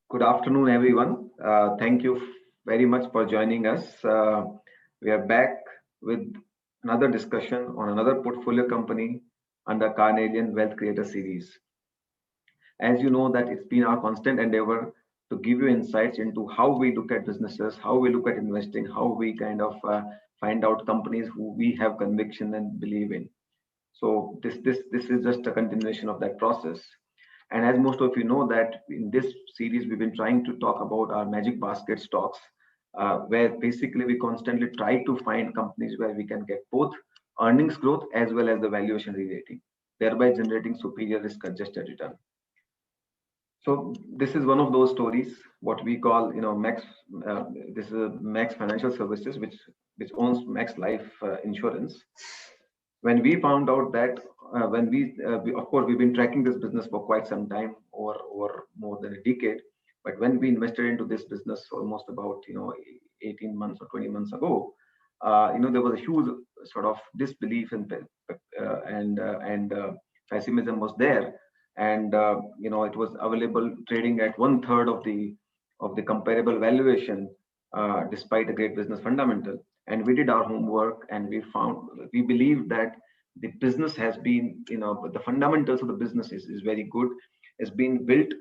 Good afternoon, everyone. Thank you very much for joining us. We are back with another discussion on another portfolio company under Carnelian Wealth Creator Series. As you know, that it's been our constant endeavor to give you insights into how we look at businesses, how we look at investing, how we kind of find out companies who we have conviction and believe in. So this is just a continuation of that process. And as most of you know that in this series we've been trying to talk about our magic basket stocks, where basically we constantly try to find companies where we can get both earnings growth as well as the valuation re-rating, thereby generating superior risk-adjusted return. So this is one of those stories, what we call, Max. This is Max Financial Services, which owns Max Life Insurance. When we found out that when we of course we've been tracking this business for quite some time, or more than a decade, but when we invested into this business almost about 18 months or 20 months ago, there was a huge sort of disbelief and pessimism was there, and it was available trading at one third of the comparable valuation, despite a great business fundamental. And we did our homework, and we believe that the business has been, the fundamentals of the business is very good. It's been built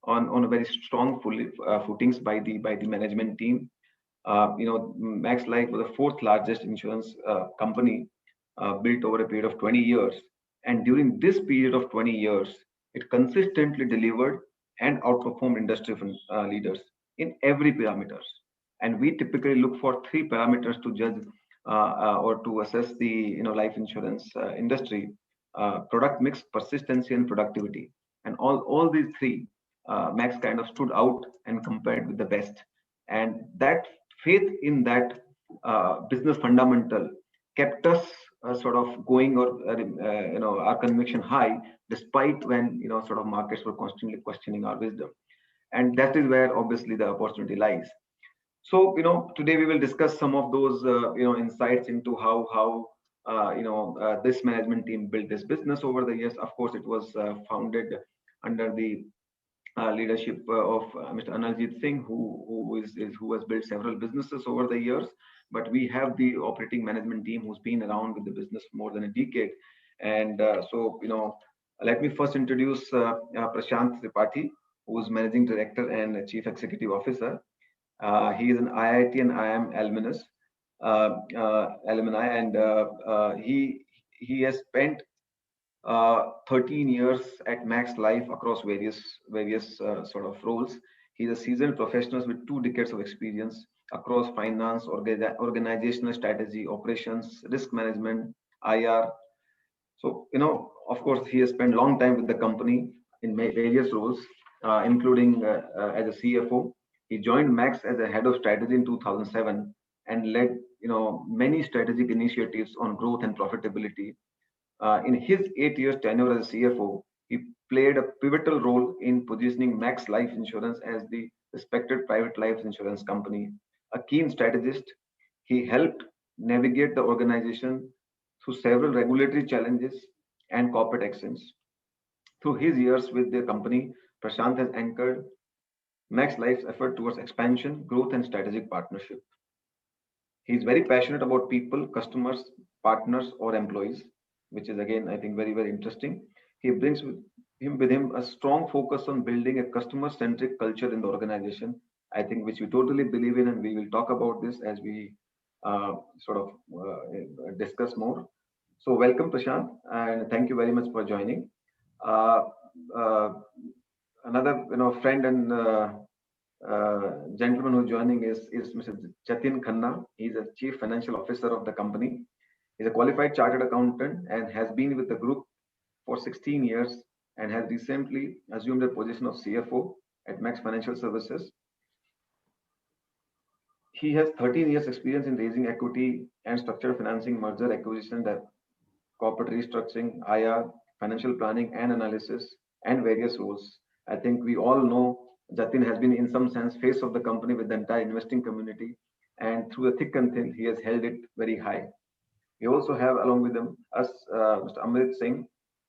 on a very strong footings by the management team. Max Life was the fourth largest insurance company, built over a period of 20 years. And during this period of 20 years, it consistently delivered and outperformed industry leaders in every parameters. And we typically look for three parameters to judge, or to assess the life insurance industry: product mix, persistency, and productivity. And all these three, Max kind of stood out and compared with the best. And that faith in that business fundamental kept us sort of going, or our conviction high, despite when sort of markets were constantly questioning our wisdom. And that is where obviously the opportunity lies. So, today we will discuss some of those, insights into how this management team built this business over the years. Of course, it was founded under the leadership of Mr. Analjit Singh, who has built several businesses over the years. But we have the operating management team who's been around with the business more than a decade. And let me first introduce Prashant Tripathi, who is Managing Director and Chief Executive Officer. He is an IIT and IIM alumni, and he has spent 13 years at Max Life across various sort of roles. He's a seasoned professional with 2 decades of experience across finance, organizational strategy, operations, risk management, IR. So, of course, he has spent long time with the company in various roles, including as a CFO. He joined Max as a head of strategy in 2007 and led, many strategic initiatives on growth and profitability. In his 8 years tenure as a CFO, he played a pivotal role in positioning Max Life Insurance as the respected private life insurance company. A keen strategist, he helped navigate the organization through several regulatory challenges and corporate actions. Through his years with the company, Prashant has anchored Max Life's effort towards expansion, growth, and strategic partnership. He is very passionate about people, customers, partners, or employees, which is again, I think, very, very interesting. He brings with him a strong focus on building a customer-centric culture in the organization, I think, which we totally believe in, and we will talk about this as we sort of discuss more. So, welcome, Prashant, and thank you very much for joining. Uh, uh, Another, friend and gentleman who's joining is Mr. Jatin Khanna. He's a chief financial officer of the company. He's a qualified chartered accountant and has been with the group for 16 years, and has recently assumed the position of CFO at Max Financial Services. He has 13 years experience in raising equity and structured financing, merger acquisition, corporate restructuring, IR, financial planning and analysis, and various roles. I think we all know Jatin has been, in some sense, face of the company with the entire investing community, and through the thick and thin, he has held it very high. We also have along with us Mr. Amrit Singh.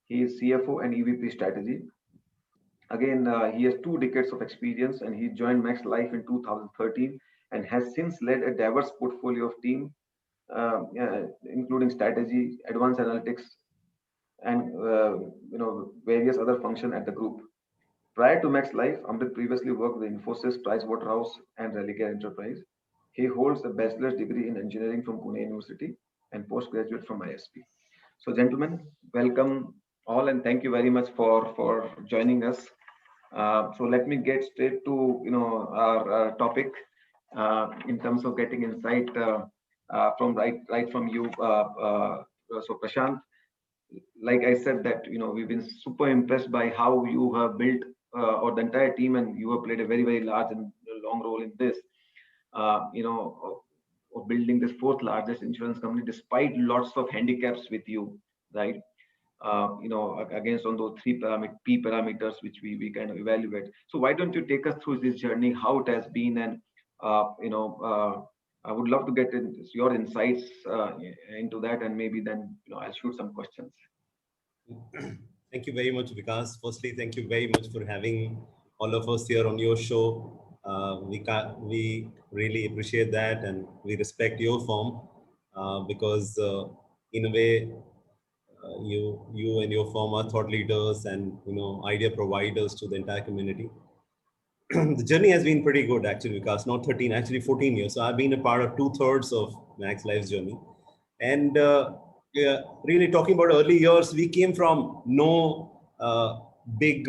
He is CFO and EVP Strategy. Again, he has 2 decades of experience, and he joined Max Life in 2013 and has since led a diverse portfolio of team, including strategy, advanced analytics, and various other functions at the group. Prior to Max Life, Amrit previously worked with Infosys, Pricewaterhouse, and Relicare Enterprise. He holds a bachelor's degree in engineering from Pune University and postgraduate from ISP. So, gentlemen, welcome all, and thank you very much for joining us. So, let me get straight to our topic in terms of getting insight from right from you. So, Prashant, like I said, that we've been super impressed by how you have built or the entire team, and you have played a very large and long role in this. Of building this fourth largest insurance company, despite lots of handicaps with you, right? Against on those three P parameters which we kind of evaluate. So why don't you take us through this journey, how it has been, and I would love to get your insights into that, and maybe then I'll shoot some questions. Thank you very much, Vikas. Firstly, thank you very much for having all of us here on your show. We really appreciate that, and we respect your firm because, in a way, you and your firm are thought leaders and idea providers to the entire community. The journey has been pretty good, actually, because not 13, actually 14 years. So I've been a part of 2/3 of Max Life's journey. And yeah, really talking about early years, we came from no big,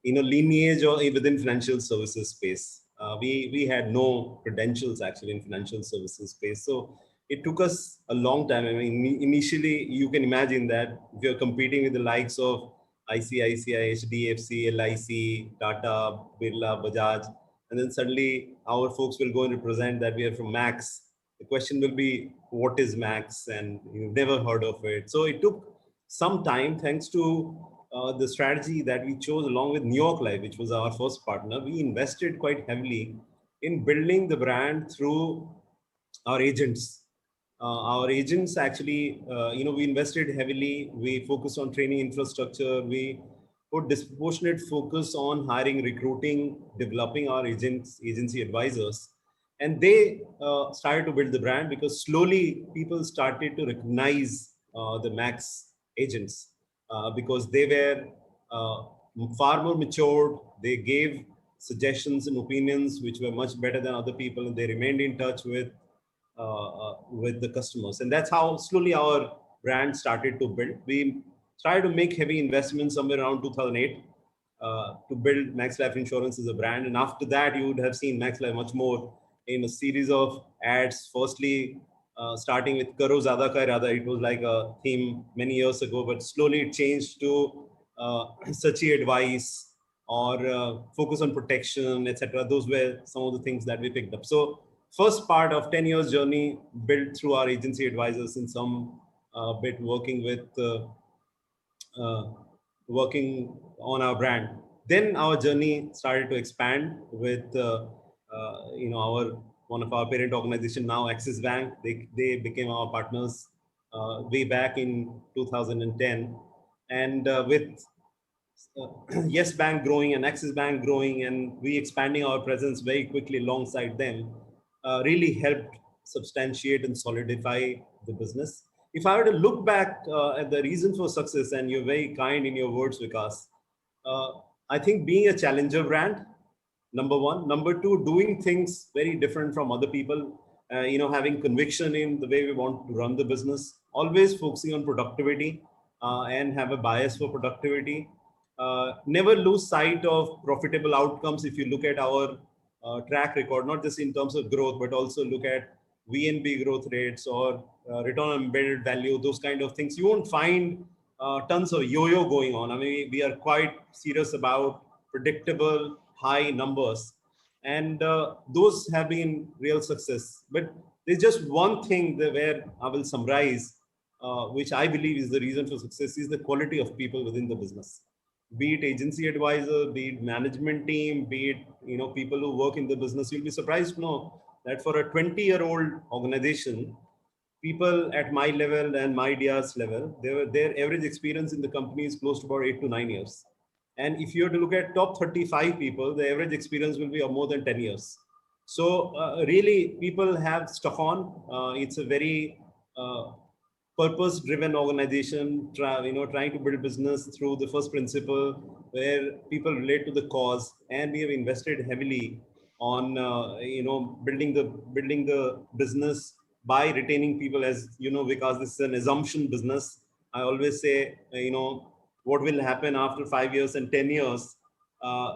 lineage or within financial services space. We had no credentials actually in financial services space. So it took us a long time. I mean, initially, you can imagine that if you're competing with the likes of ICICI, HDFC, LIC, Tata, Birla, Bajaj, and then suddenly our folks will go and represent that we are from Max. The question will be, what is Max? And you've never heard of it. So it took some time, thanks to the strategy that we chose along with New York Life, which was our first partner. We invested quite heavily in building the brand through our agents. Our agents actually, we invested heavily. We focused on training infrastructure. We put disproportionate focus on hiring, recruiting, developing our agency advisors. And they started to build the brand because slowly people started to recognize the Max agents because they were far more matured. They gave suggestions and opinions which were much better than other people. They remained in touch with the customers, and that's how slowly our brand started to build. We started to make heavy investments somewhere around 2008 to build Max Life Insurance as a brand, and after that, you would have seen Max Life much more in a series of ads. Firstly, starting with Karo Zyada Ka Irada, it was like a theme many years ago, but slowly it changed to Sachi advice or focus on protection, etc. Those were some of the things that we picked up. So first part of 10 years journey built through our agency advisors and some bit working with uh, working on our brand. Then our journey started to expand with our one of our parent organization now, Axis Bank. They became our partners way back in 2010, and with Yes Bank growing and Axis Bank growing, and we expanding our presence very quickly alongside them, really helped substantiate and solidify the business. If I were to look back at the reason for success, and you're very kind in your words, Vikas, uh, I think being a challenger brand, number one. Number two, doing things very different from other people. Having conviction in the way we want to run the business. Always focusing on productivity and have a bias for productivity. Never lose sight of profitable outcomes. If you look at our track record, not just in terms of growth, but also look at VNB growth rates or return on embedded value, those kind of things. You won't find tons of yo-yo going on. I mean, we are quite serious about predictable high numbers, and those have been real success. But there's just one thing where I will summarize, which I believe is the reason for success, is the quality of people within the business. Be it agency advisor, be it management team, be it people who work in the business. You'll be surprised to know that for a 20-year-old organization, people at my level and my DR's level, their average experience in the company is close to about 8 to 9 years. And if you have to look at top 35 people, the average experience will be of more than 10 years. So really, people have stuck on. It's a very purpose-driven organization, trying to build business through the first principle, where people relate to the cause, and we have invested heavily on building the business by retaining people. As you know, because this is an assumption business, I always say, what will happen after 5 years and 10 years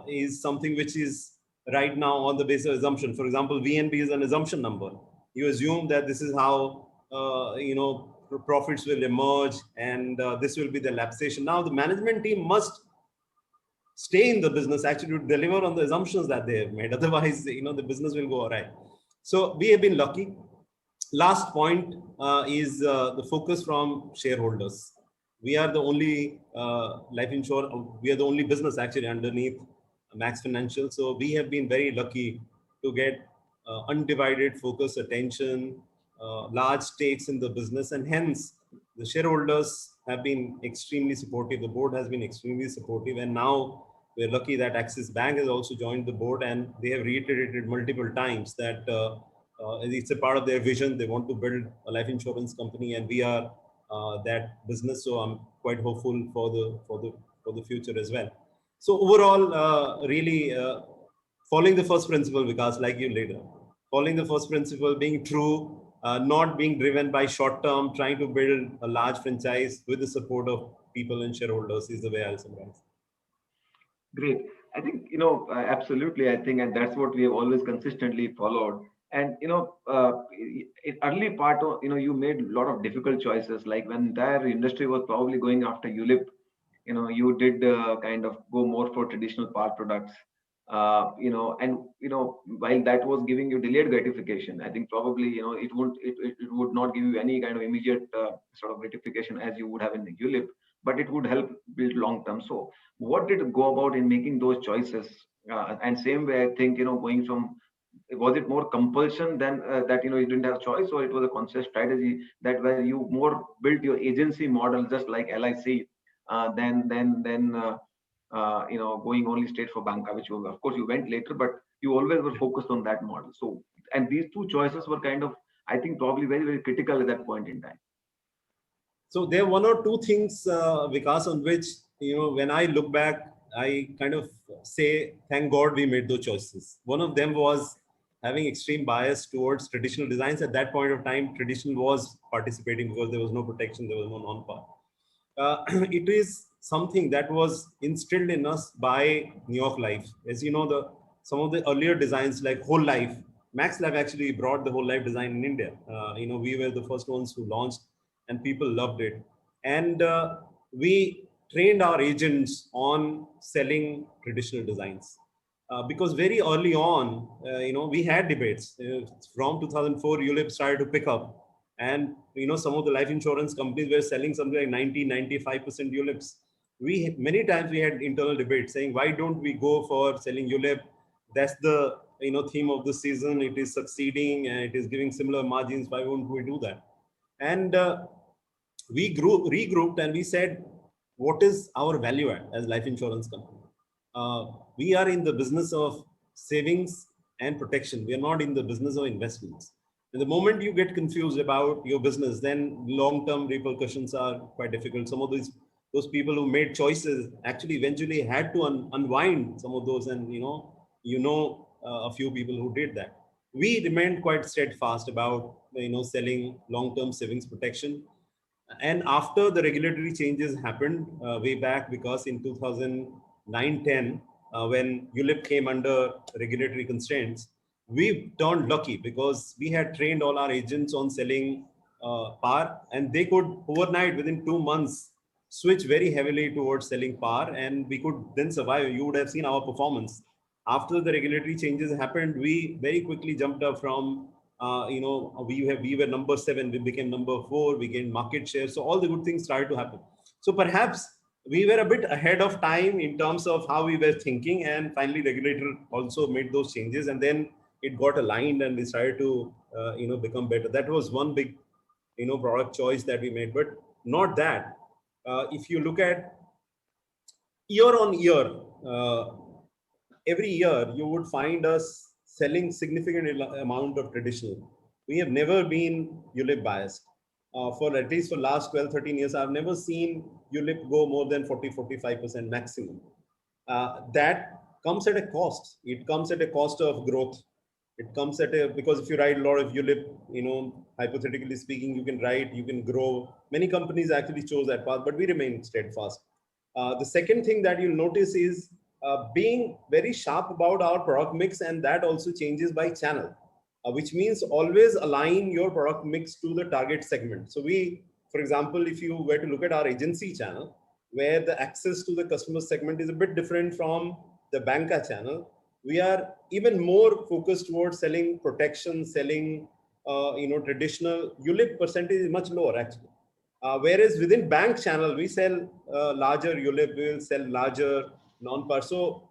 is something which is right now on the basis of assumption. For example, VNB is an assumption number. You assume that this is how profits will emerge, and this will be the lapsation. Now the management team must stay in the business actually to deliver on the assumptions that they have made. Otherwise, the business will go awry. So we have been lucky. Last point is the focus from shareholders. We are the only life insurance. We are the only business actually underneath Max Financial. So we have been very lucky to get undivided focus, attention, large stakes in the business, and hence the shareholders have been extremely supportive. The board has been extremely supportive, and now we're lucky that Axis Bank has also joined the board, and they have reiterated multiple times that it's a part of their vision. They want to build a life insurance company, and we are that business. So I'm quite hopeful for the future as well. So overall, really following the first principle, because like you later, following the first principle, being true, not being driven by short term, trying to build a large franchise with the support of people and shareholders is the way I'll summarize. Great. I think, absolutely. I think, and that's what we have always consistently followed. And, in early part of, you made a lot of difficult choices. Like when the entire industry was probably going after ULIP, you did kind of go more for traditional par products. While that was giving you delayed gratification, I think probably, it would not give you any kind of immediate sort of gratification as you would have in the ULIP, but it would help build long term. So what did it go about in making those choices? And same way, I think, going from, was it more compulsion than that, you didn't have choice, or it was a conscious strategy that where you more built your agency model, just like LIC, going only straight for banca, which was, of course, you went later, but you always were focused on that model. So, and these two choices were kind of, I think, probably very, very critical at that point in time. So there are one or two things, Vikas, on which, when I look back, I kind of say, thank God we made those choices. One of them was having extreme bias towards traditional designs. At that point of time, traditional was participating because there was no protection, there was no non-par. It is something that was instilled in us by New York Life. As you know, some of the earlier designs like Whole Life, Max Life actually brought the Whole Life design in India. We were the first ones who launched, and people loved it. And we trained our agents on selling traditional designs. Because very early on, we had debates. From 2004, ULIP started to pick up. And, some of the life insurance companies were selling something like 90-95% ULIPs. Many times we had internal debates saying, why don't we go for selling ULIP? That's the, theme of the season. It is succeeding and it is giving similar margins. Why won't we do that? And we regrouped and we said, what is our value add as life insurance company? We are in the business of savings and protection. We are not in the business of investments. And the moment you get confused about your business, then long-term repercussions are quite difficult. Some of those people who made choices actually eventually had to unwind some of those, and a few people who did that. We remained quite steadfast about selling long-term savings protection. And after the regulatory changes happened way back, because in 2009-10, when ULIP came under regulatory constraints, we turned lucky because we had trained all our agents on selling par, and they could overnight, within 2 months, switch very heavily towards selling par, and we could then survive. You would have seen our performance. After the regulatory changes happened, we very quickly jumped up from, we were number 7, we became number 4, we gained market share. So all the good things started to happen. So perhaps we were a bit ahead of time in terms of how we were thinking, and finally regulator also made those changes, and then it got aligned and we started to, become better. That was one big, product choice that we made, but not that. If you look at year on year, every year you would find us selling significant amount of traditional. We have never been ULIP biased. For at least for last 12, 13 years, I've never seen ULIP go more than 40, 45% maximum. That comes at a cost. It comes at a cost of growth. It comes at a, because if you write a lot of ULIP, hypothetically speaking, you can write, you can grow. Many companies actually chose that path, but we remain steadfast. The second thing that you'll notice is being very sharp about our product mix, and that also changes by channel, which means always align your product mix to the target segment. So we, for example, if you were to look at our agency channel, where the access to the customer segment is a bit different from the banca channel, we are even more focused towards selling protection, selling traditional. ULIP percentage is much lower actually. Whereas within bank channel, we sell larger ULIP, we will sell larger non-par. So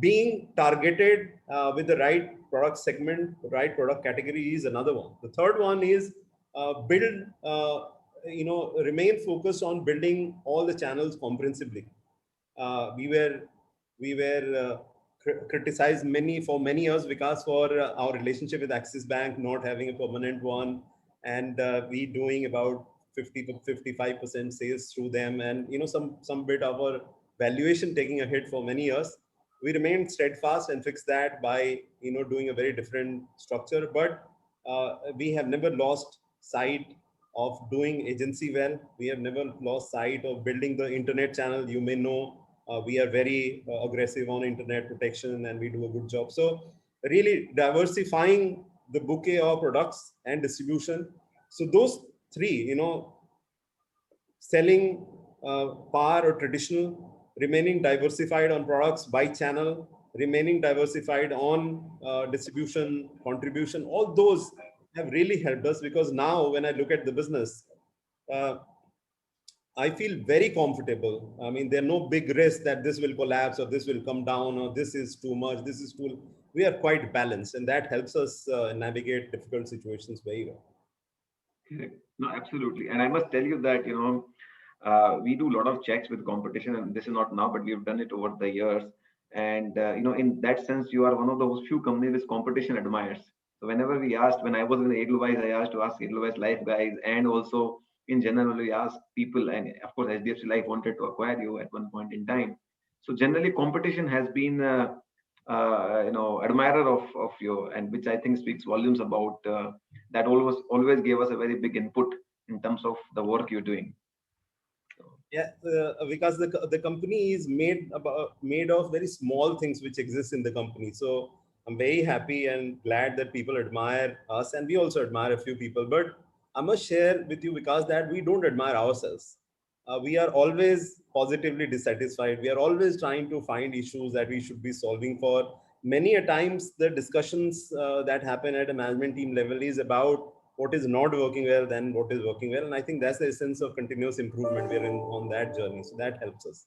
being targeted with the right product segment, right product category is another one. The third one is remain focused on building all the channels comprehensively. We were criticized for many years because for our relationship with Axis Bank not having a permanent one, and we doing about 50 to 55% sales through them, and some bit of our valuation taking a hit for many years. We remained steadfast and fixed that by doing a very different structure, but we have never lost sight of doing agency well. We have never lost sight of building the internet channel. You may know we are very aggressive on internet protection, and we do a good job. So really diversifying the bouquet of products and distribution. So those three, selling par or traditional, remaining diversified on products by channel, remaining diversified on distribution contribution, all those have really helped us, because now when I look at the business, I feel very comfortable. I mean, there are no big risks that this will collapse or this will come down or this is too much, this is too. We are quite balanced, and that helps us navigate difficult situations very well. Correct. No, absolutely. And I must tell you that, we do a lot of checks with competition, and this is not now, but we've done it over the years. And, in that sense, you are one of those few companies which competition admires. So whenever we asked, when I was in Edelweiss, I asked to ask Edelweiss Life guys, and also in general, we asked people, and of course, HDFC Life wanted to acquire you at one point in time. So generally, competition has been, admirer of you, and which I think speaks volumes about that always gave us a very big input in terms of the work you're doing. Yeah, because the company is made of very small things which exist in the company. So I'm very happy and glad that people admire us, and we also admire a few people. But I must share with you, because that we don't admire ourselves. We are always positively dissatisfied. We are always trying to find issues that we should be solving for. Many a times, the discussions that happen at a management team level is about what is not working well than what is working well. And I think that's the essence of continuous improvement. We're on that journey. So that helps us.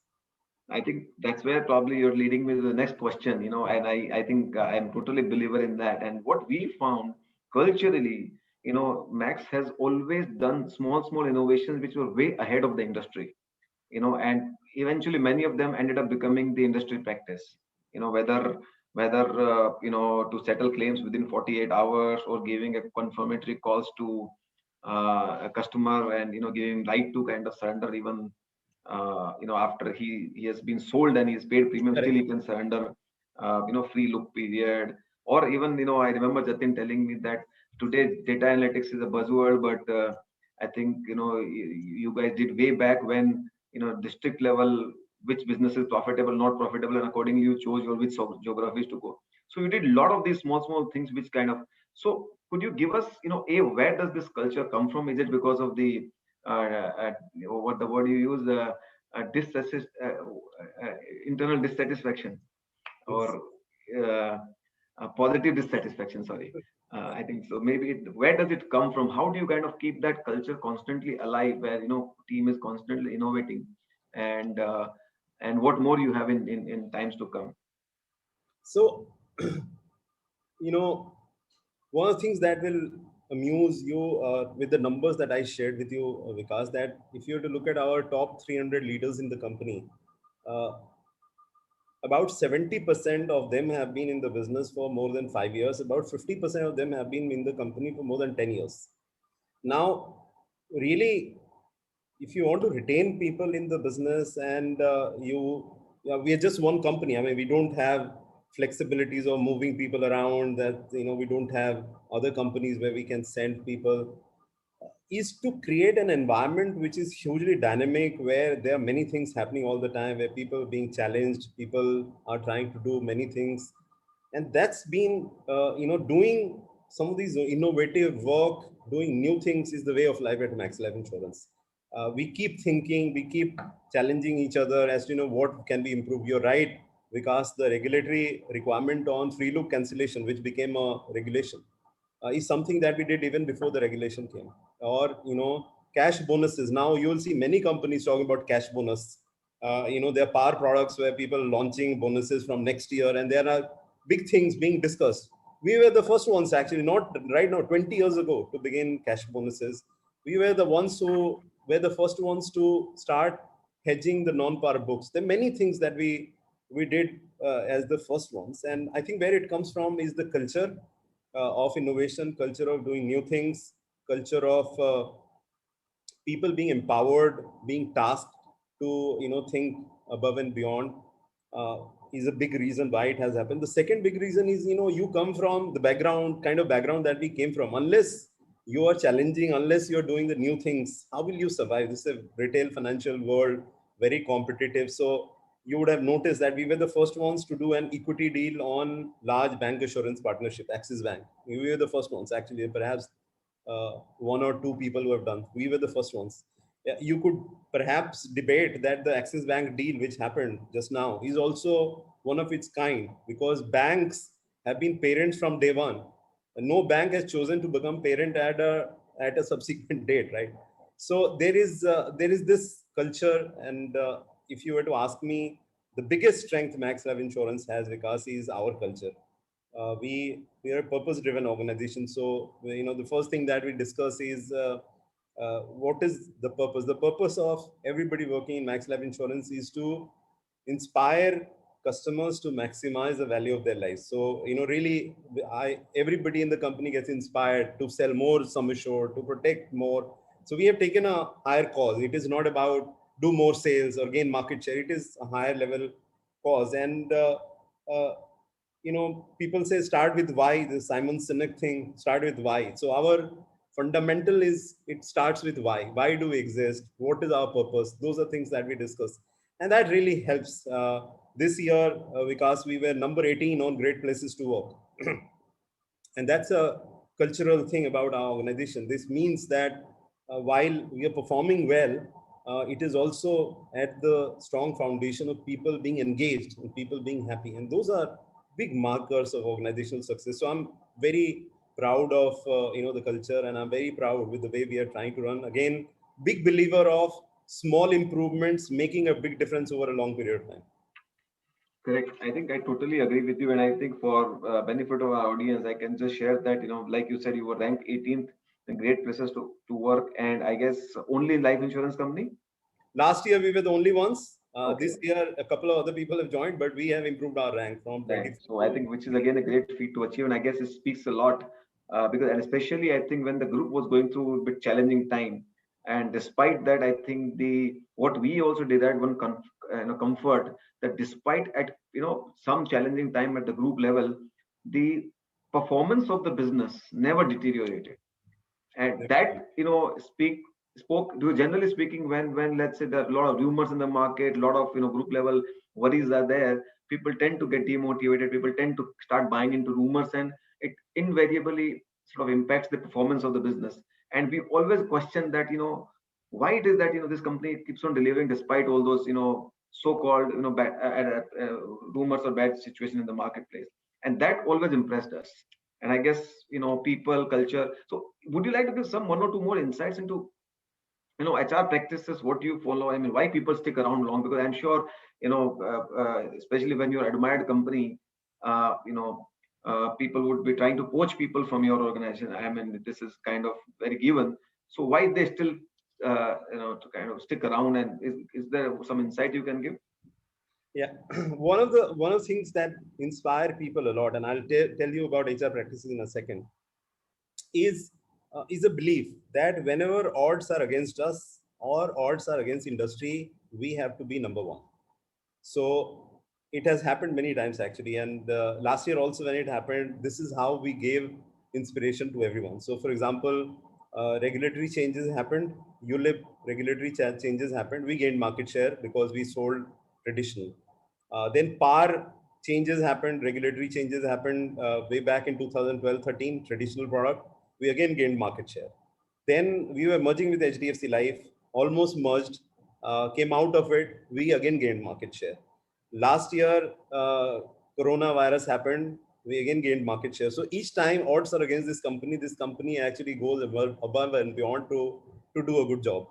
I think that's where probably you're leading with the next question, and I think I'm totally believer in that. And what we found culturally, Max has always done small innovations which were way ahead of the industry, and eventually many of them ended up becoming the industry practice, whether to settle claims within 48 hours or giving a confirmatory calls to a customer, and giving right to kind of surrender even after he has been sold and he's paid premium, still he can surrender free look period. Or even I remember Jatin telling me that today data analytics is a buzzword, but I think you guys did way back when district level which business is profitable, not profitable, and accordingly you chose your which geographies to go. So you did a lot of these small things which kind of. So could you give us where does this culture come from? Is it because of the what the word you use, internal dissatisfaction, or positive dissatisfaction? Sorry, I think so. Maybe where does it come from? How do you kind of keep that culture constantly alive, where team is constantly innovating, and what more you have in times to come? So, one of the things that will amuse you with the numbers that I shared with you, Vikas, that if you were to look at our top 300 leaders in the company, Uh, about 70% of them have been in the business for more than 5 years. About 50% of them have been in the company for more than 10 years. Now, really, if you want to retain people in the business and we are just one company. I mean, we don't have flexibilities of moving people around that, we don't have other companies where we can send people, is to create an environment which is hugely dynamic, where there are many things happening all the time, where people are being challenged, people are trying to do many things. And that's been, doing some of these innovative work, doing new things is the way of life at Max Life Insurance. We keep thinking, we keep challenging each other as to, what can we improve. You're right, because the regulatory requirement on free look cancellation, which became a regulation, is something that we did even before the regulation came. Or, cash bonuses. Now you will see many companies talking about cash bonus. There are power products where people are launching bonuses from next year, and there are big things being discussed. We were the first ones, actually, not right now, 20 years ago, to begin cash bonuses. We were the ones who were the first ones to start hedging the non-par books. There are many things that we did as the first ones. And I think where it comes from is the culture of innovation, culture of doing new things, culture of people being empowered, being tasked to, think above and beyond, uh, is a big reason why it has happened. The second big reason is, you come from the kind of background that we came from. Unless you are challenging, unless you're doing the new things, how will you survive? This is a retail financial world, very competitive. So you would have noticed that we were the first ones to do an equity deal on large bank assurance partnership, Axis Bank. We were the first ones, actually. Perhaps one or two people who have done. We were the first ones. Yeah, you could perhaps debate that the Axis Bank deal, which happened just now, is also one of its kind, because banks have been parents from day one. No bank has chosen to become parent at a subsequent date, right? So there is this culture, and if you were to ask me, the biggest strength Max Life Insurance has, Vikas, is our culture. We are a purpose driven organization. So the first thing that we discuss is what is the purpose of everybody working in Max Life Insurance is to inspire customers to maximize the value of their lives. So really, I everybody in the company gets inspired to sell more sum assured, to protect more. So we have taken a higher cause. It is not about do more sales or gain market share. It is a higher level cause. And uh, people say start with why. The Simon Sinek thing, start with why. So our fundamental is, it starts with why. Why do we exist? What is our purpose? Those are things that we discuss, and that really helps. This year, because we were number 18 on Great Places to Work, and that's a cultural thing about our organization. This means that while we are performing well, it is also at the strong foundation of people being engaged and people being happy, and those are big markers of organizational success. So I'm very proud of the culture, and I'm very proud with the way we are trying to run. Again, big believer of small improvements making a big difference over a long period of time. Correct. I think I totally agree with you, and I think for benefit of our audience, I can just share that like you said, you were ranked 18th in great places to work, and I guess only life insurance company. Last year we were the only ones. This Okay, year a couple of other people have joined, but we have improved our rank from right. 24 So I to. think which is again a great feat to achieve, and I guess it speaks a lot because, and especially I think when the group was going through a bit challenging time, and despite that, I think the what we also did that one comfort that despite at some challenging time at the group level, the performance of the business never deteriorated, and that spoke to, generally speaking, when let's say there are a lot of rumors in the market, a lot of group level worries are there, people tend to get demotivated, people tend to start buying into rumors, and it invariably sort of impacts the performance of the business. And we always question that why it is that this company keeps on delivering despite all those so-called bad rumors or bad situation in the marketplace. And that always impressed us. And I guess people culture. So would you like to give some one or two more insights into HR practices, what you follow? I mean, why people stick around long? Because I'm sure especially when you're admired company, people would be trying to poach people from your organization. I mean, this is kind of very given. So why they still to kind of stick around? And is there some insight you can give? Yeah, one of the things that inspire people a lot, and I'll tell you about HR practices in a second, is a belief that whenever odds are against us or odds are against industry, we have to be number one. So it has happened many times actually, and last year also when it happened, this is how we gave inspiration to everyone. So for example, regulatory changes happened, ULIP regulatory changes happened, we gained market share because we sold traditional. Then PAR changes happened, regulatory changes happened way back in 2012-13, traditional product, we again gained market share. Then we were merging with HDFC Life, almost merged, came out of it, we again gained market share. Last year, coronavirus happened, we again gained market share. So each time odds are against this company actually goes above and beyond to do a good job.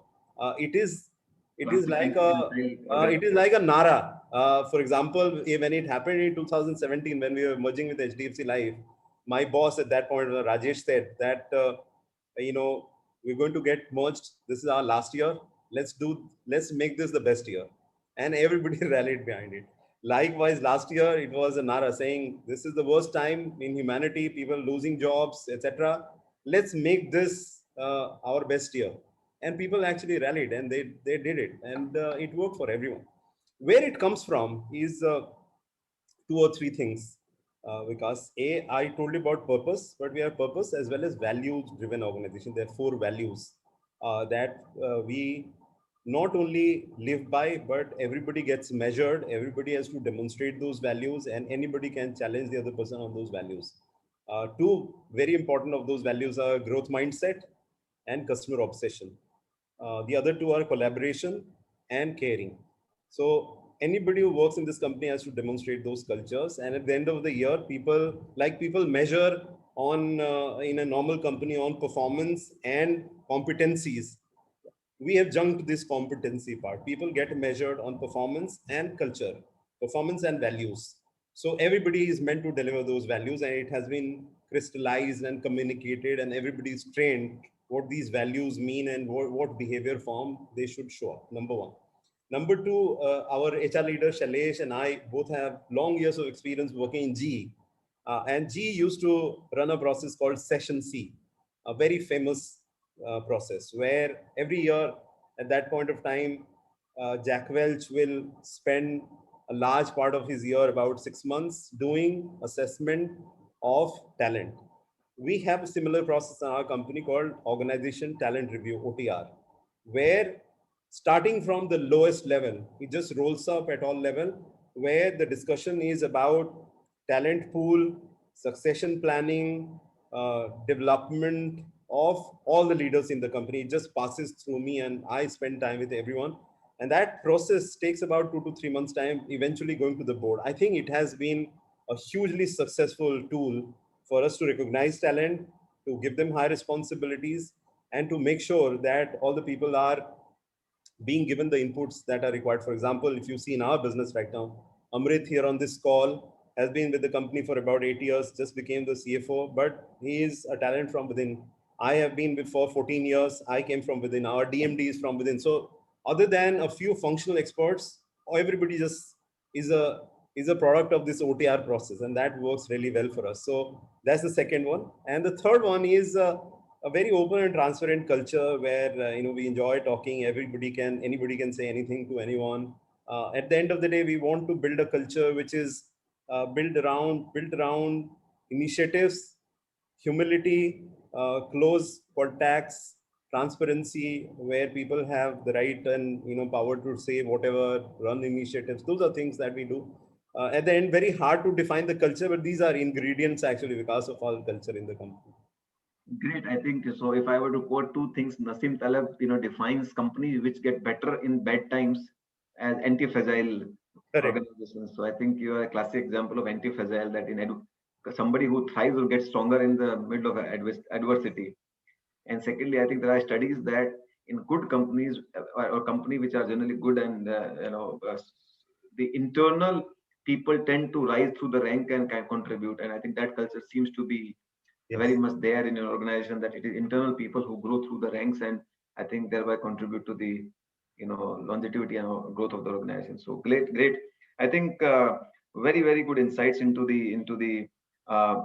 It is it is like a Well, it is like a Nara. For example, when it happened in 2017, when we were merging with HDFC Life, my boss at that point, Rajesh, said that we're going to get merged. This is our last year. Let's make this the best year, and everybody rallied behind it. Likewise, last year it was a Nara saying this is the worst time in humanity, people losing jobs, etc. Let's make this our best year, and people actually rallied and they did it, and it worked for everyone. Where it comes from is two or three things. Because I told you about purpose, but we have purpose as well as values driven organization. There are four values that we not only live by, but everybody gets measured. Everybody has to demonstrate those values, and anybody can challenge the other person on those values. Two very important of those values are growth mindset and customer obsession. The other two are collaboration and caring. So anybody who works in this company has to demonstrate those cultures. And at the end of the year, people measure on in a normal company on performance and competencies. We have junked this competency part. People get measured on performance and culture, performance and values. So everybody is meant to deliver those values, and it has been crystallized and communicated, and everybody is trained what these values mean and what behavior form they should show up. Number one. Number two, our HR leader Shailesh and I both have long years of experience working in GE. And GE used to run a process called Session C, a very famous process where every year at that point of time, Jack Welch will spend a large part of his year, about 6 months, doing assessment of talent. We have a similar process in our company called Organization Talent Review, OTR, where starting from the lowest level, it just rolls up at all level, where the discussion is about talent pool, succession planning, development of all the leaders in the company. It just passes through me, and I spend time with everyone. And that process takes about 2 to 3 months time, eventually going to the board. I think it has been a hugely successful tool for us to recognize talent, to give them high responsibilities, and to make sure that all the people are being given the inputs that are required. For example, if you see in our business right now, Amrit here on this call has been with the company for about 8 years, just became the CFO, but he is a talent from within. I have been with for 14 years. I came from within. Our DMD is from within. So other than a few functional experts, everybody just is a is a product of this OTR process, and that works really well for us. So that's the second one. And the third one is a very open and transparent culture where we enjoy talking. Anybody can say anything to anyone. At the end of the day, we want to build a culture which is built around initiatives, humility, close contacts, transparency, where people have the right and power to say whatever, run initiatives. Those are things that we do. At the end, very hard to define the culture, but these are ingredients actually because of all culture in the company. great. I think so. If I were to quote two things, Nassim Taleb, defines companies which get better in bad times as anti-fragile Correct. organizations. So I think you are a classic example of anti-fragile, that somebody who thrives will get stronger in the middle of adversity. And secondly, I think there are studies that in good companies, or company which are generally good, and the internal people tend to rise through the rank and can contribute. And I think that culture seems to be very Yes. much there in an organization, that it is internal people who grow through the ranks, and I think thereby contribute to the longevity and growth of the organization. So great. I think very, very good insights into the uh,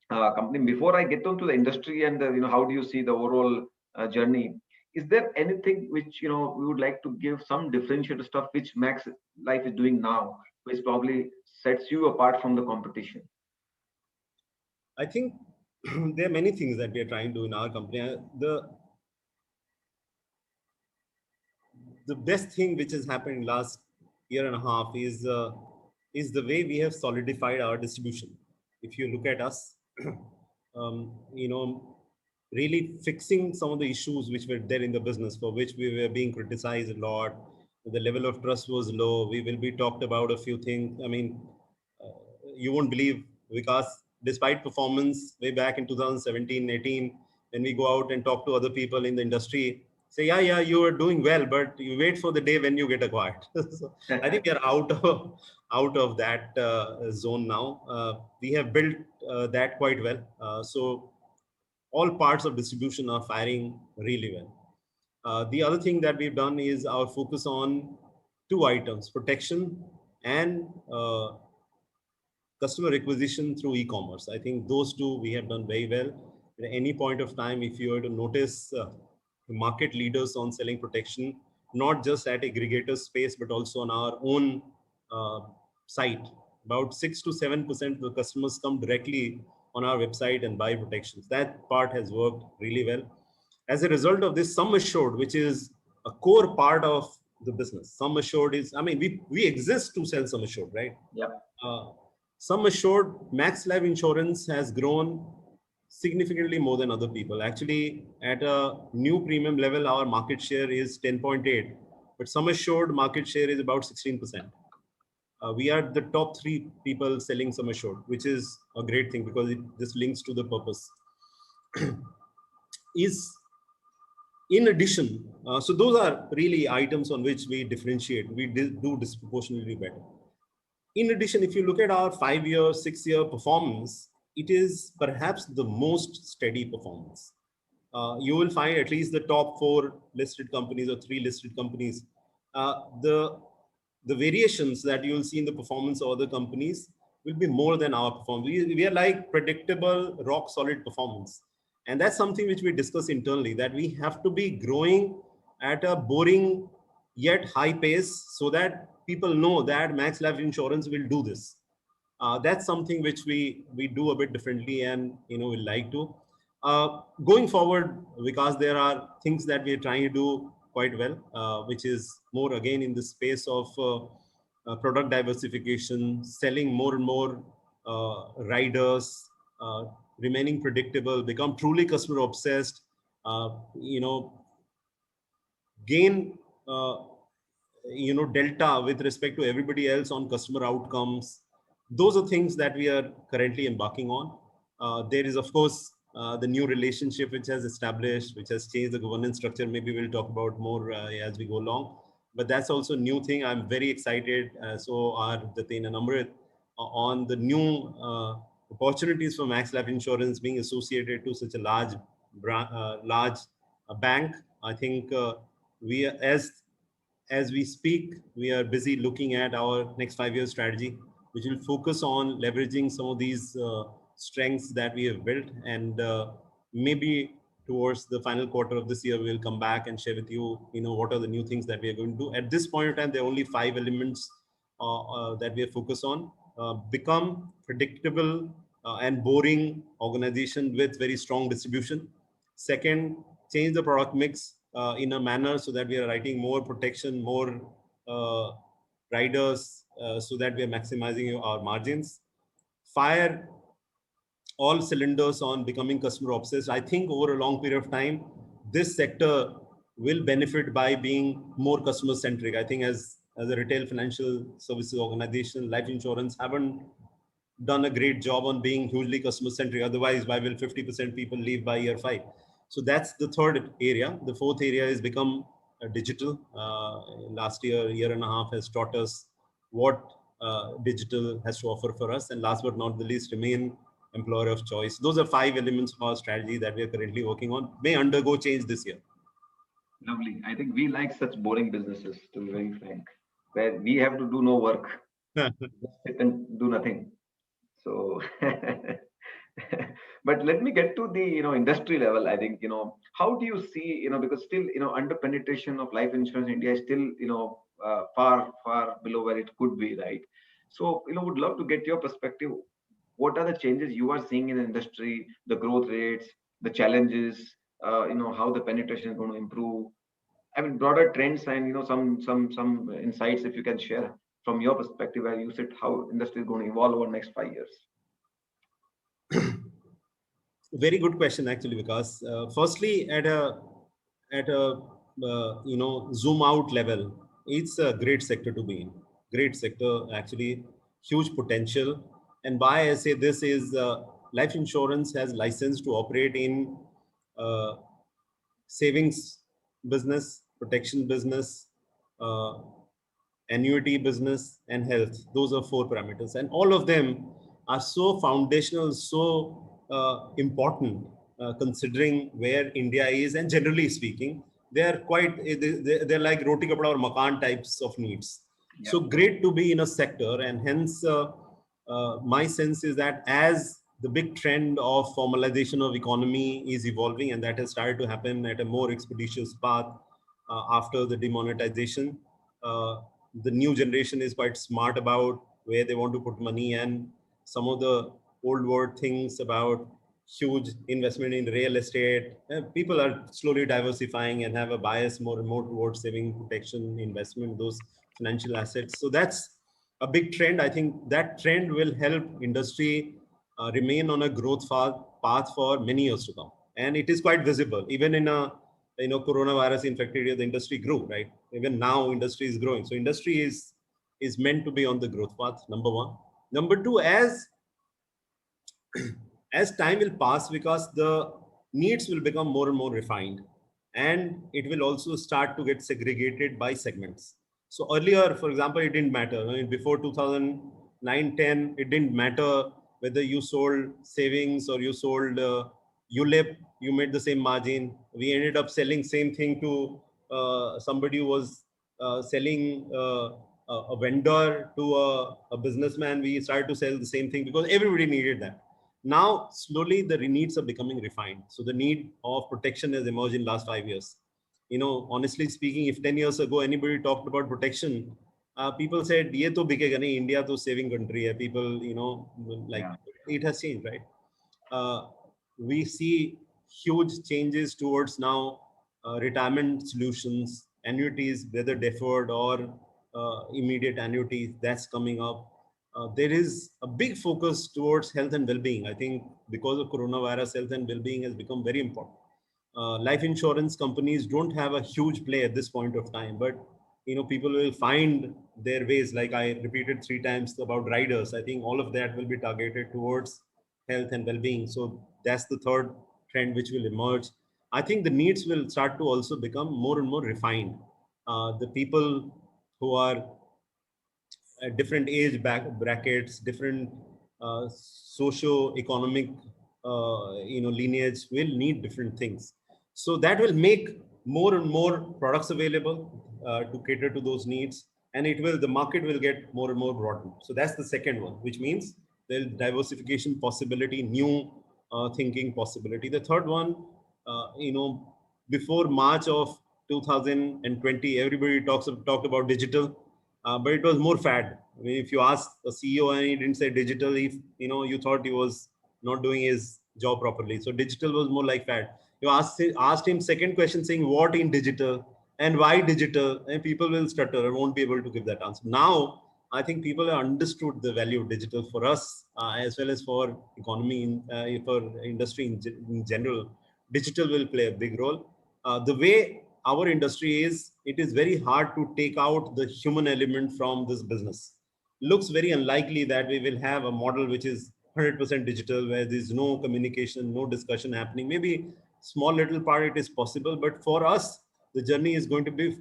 company. Before I get onto the industry and how do you see the overall journey? Is there anything which we would like to give some differentiator stuff which Max Life is doing now, which probably sets you apart from the competition? I think there are many things that we are trying to do in our company. The best thing which has happened in last year and a half is the way we have solidified our distribution. If you look at us, you know, really fixing some of the issues which were there in the business for which we were being criticized a lot. The level of trust was low. We will be talked about a few things. I mean, you won't believe, because despite performance way back in 2017, 18, when we go out and talk to other people in the industry, say, yeah, you are doing well, but you wait for the day when you get acquired. So I think we are out of that zone now. We have built that quite well. So all parts of distribution are firing really well. The other thing that we've done is our focus on two items: protection and customer acquisition through e-commerce. I think those two we have done very well. At any point of time, if you were to notice market leaders on selling protection, not just at aggregator space, but also on our own uh, site, about 6 to 7% of the customers come directly on our website and buy protections. That part has worked really well. As a result of this, sum assured, which is a core part of the business, sum assured is, I mean, we exist to sell sum assured, right? Yeah. Uh, Sum assured, Max Life Insurance has grown significantly more than other people. Actually, at a new premium level, our market share is 10.8, but sum assured market share is about 16%. We are the top 3 people selling sum assured, which is a great thing because it just links to the purpose. Is in addition, so those are really items on which we differentiate. We do disproportionately better. In addition, if you look at our 5-year, 6-year performance, it is perhaps the most steady performance. You will find at least the top 4 listed companies or 3 listed companies. The variations that you will see in the performance of other companies will be more than our performance. We are like predictable, rock solid performance. And that's something which we discuss internally, that we have to be growing at a boring yet high pace so that people know that Max Life Insurance will do this. That's something which we do a bit differently, and we like to. Going forward, because there are things that we are trying to do quite well, which is more again in the space of product diversification, selling more and more riders, remaining predictable, become truly customer obsessed, you know, gain delta with respect to everybody else on customer outcomes. Those are things that we are currently embarking on. There is, of course, the new relationship which has established, which has changed the governance structure. Maybe we'll talk about more as we go along. But that's also a new thing. I'm very excited. So are Jatin and Amrit on the new opportunities for Max Life Insurance being associated to such a large bank. I think we, as we speak, we are busy looking at our next 5-year strategy, which will focus on leveraging some of these strengths that we have built. And maybe towards the final quarter of this year, we'll come back and share with you, what are the new things that we are going to do. At this point in time, there are only 5 elements that we are focused on. Become predictable and boring organization with very strong distribution. Second, change the product mix in a manner so that we are writing more protection, more riders, so that we are maximizing our margins. Fire all cylinders on becoming customer obsessed. I think over a long period of time, this sector will benefit by being more customer centric. I think as a retail financial services organization, life insurance haven't done a great job on being hugely customer centric. Otherwise, why will 50% people leave by year 5? So that's the third area. The fourth area is become digital. Last year and a half has taught us what digital has to offer for us. And last but not the least, remain employer of choice. Those are 5 elements of our strategy that we are currently working on, may undergo change this year. Lovely. I think we like such boring businesses, to be very frank, where we have to do no work. Just sit and do nothing. So, but let me get to the industry level. I think how do you see because still under penetration of life insurance in India is still far below where it could be, right? So would love to get your perspective. What are the changes you are seeing in the industry, the growth rates, the challenges, how the penetration is going to improve? I mean, broader trends and some insights if you can share from your perspective where you sit, how industry is going to evolve over the next 5 years. Very good question, actually, because firstly, at a zoom out level, it's a great sector to be in. Great sector, actually, huge potential. And why I say this is life insurance has license to operate in uh, savings business, protection business, uh, annuity business, and health. Those are four parameters, and all of them are so foundational, so important, considering where India is, and generally speaking, they are quite they're like roti kapda or makan types of needs. Yeah. So great to be in a sector, and hence my sense is that as the big trend of formalization of economy is evolving, and that has started to happen at a more expeditious path after the demonetization. Uh, the new generation is quite smart about where they want to put money, and some of the old world things about huge investment in real estate. People are slowly diversifying and have a bias more and more towards saving, protection, investment, those financial assets. So that's a big trend. I think that trend will help industry remain on a growth path for many years to come. And it is quite visible. Even in a coronavirus infected year, the industry grew, right? Even now, industry is growing. So industry is meant to be on the growth path. Number one. Number two, as time will pass, because the needs will become more and more refined, and it will also start to get segregated by segments. So earlier, for example, it didn't matter. I mean, before 2009-10, it didn't matter whether you sold savings or you sold ULIP, you made the same margin. We ended up selling same thing to somebody who was selling a vendor to a businessman. We started to sell the same thing because everybody needed that. Now slowly the needs are becoming refined. So the need of protection has emerged in last 5 years. Honestly speaking, if 10 years ago anybody talked about protection, people said ye to bikega nahi, India to saving country hai. People, like, Yeah. it has changed, right? We see huge changes towards now retirement solutions, annuities, whether deferred or immediate annuities, that's coming up. There is a big focus towards health and well-being. I think because of coronavirus, health and well-being has become very important. Life insurance companies don't have a huge play at this point of time, but people will find their ways. Like I repeated 3 times about riders. I think all of that will be targeted towards health and well-being. So that's the third trend which will emerge. I think the needs will start to also become more and more refined. The people who are different age brackets, different socio-economic, lineage will need different things. So that will make more and more products available to cater to those needs, and the market will get more and more broadened. So that's the second one, which means there's diversification possibility, new thinking possibility. The third one, before March of 2020, everybody talked about digital, but it was more fad. I mean, if you ask a CEO and he didn't say digital, if you thought he was not doing his job properly. So digital was more like fad. You asked him second question saying what in digital and why digital, and people will stutter and won't be able to give that answer. Now, I think people have understood the value of digital for us as well as for economy, for industry in general. Digital will play a big role. The way our industry is, it is very hard to take out the human element from this business. Looks very unlikely that we will have a model which is 100% digital, where there's no communication, no discussion happening. Maybe small little part it is possible, but for us, the journey is going to be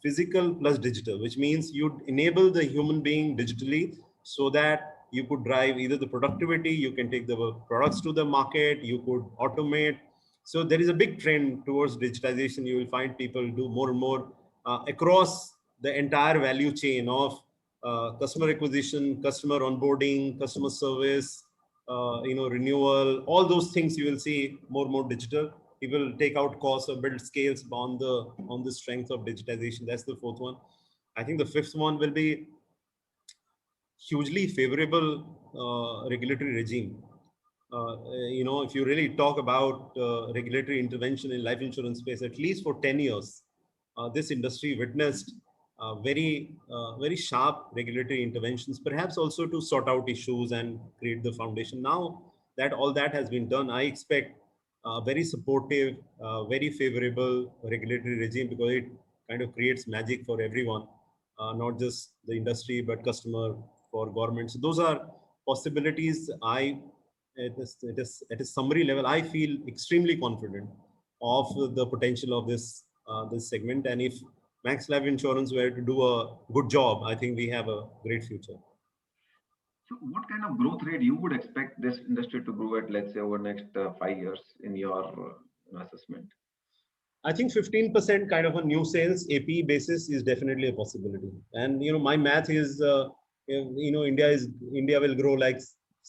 physical plus digital, which means you'd enable the human being digitally so that you could drive either the productivity, you can take the products to the market, you could automate. So there is a big trend towards digitization. You will find people do more and more across the entire value chain of customer acquisition, customer onboarding, customer service, renewal, all those things you will see more and more digital. It will take out costs or build scales on the strength of digitization. That's the fourth one. I think the fifth one will be hugely favorable regulatory regime. If you really talk about regulatory intervention in life insurance space, at least for 10 years, this industry witnessed very sharp regulatory interventions, perhaps also to sort out issues and create the foundation. Now that all that has been done, I expect a very supportive, very favorable regulatory regime, because it kind of creates magic for everyone, not just the industry, but customer, for government. So those are possibilities. At a summary level, I feel extremely confident of the potential of this segment. And if Max Life Insurance were to do a good job, I think we have a great future. So what kind of growth rate you would expect this industry to grow at, let's say, over next 5 years in your assessment? I think 15% kind of a new sales APE basis is definitely a possibility. And my math is, India will grow like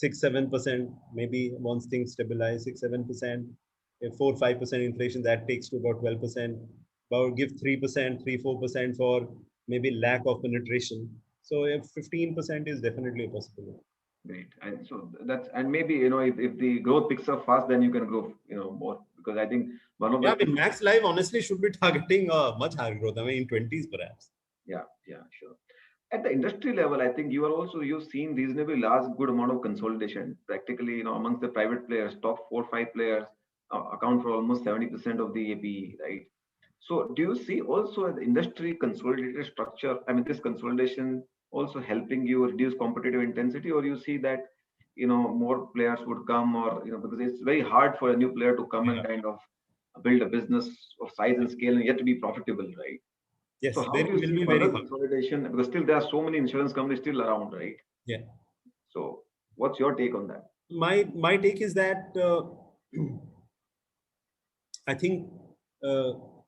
6-7%, maybe once things stabilize. 6-7%, if 4-5% inflation, that takes to about 12%. About give 3%, 3-4% for maybe lack of penetration. So if 15% is definitely a possibility. Great. And so and maybe if the growth picks up fast, then you can grow more, because I think one of the Max Life honestly should be targeting much higher growth. I mean, in 20s perhaps. Yeah, sure. At the industry level, I think you've seen reasonably large, good amount of consolidation. Practically, amongst the private players, top 4-5 players account for almost 70% of the APE, right? So do you see also an industry consolidated structure? I mean, this consolidation also helping you reduce competitive intensity, or you see that, more players would come, or, because it's very hard for a new player to come and kind of build a business of size and scale and yet to be profitable, right? Yes, so how do you see further consolidation? Because still there are so many insurance companies still around, right? Yeah. So what's your take on that? My take is that I think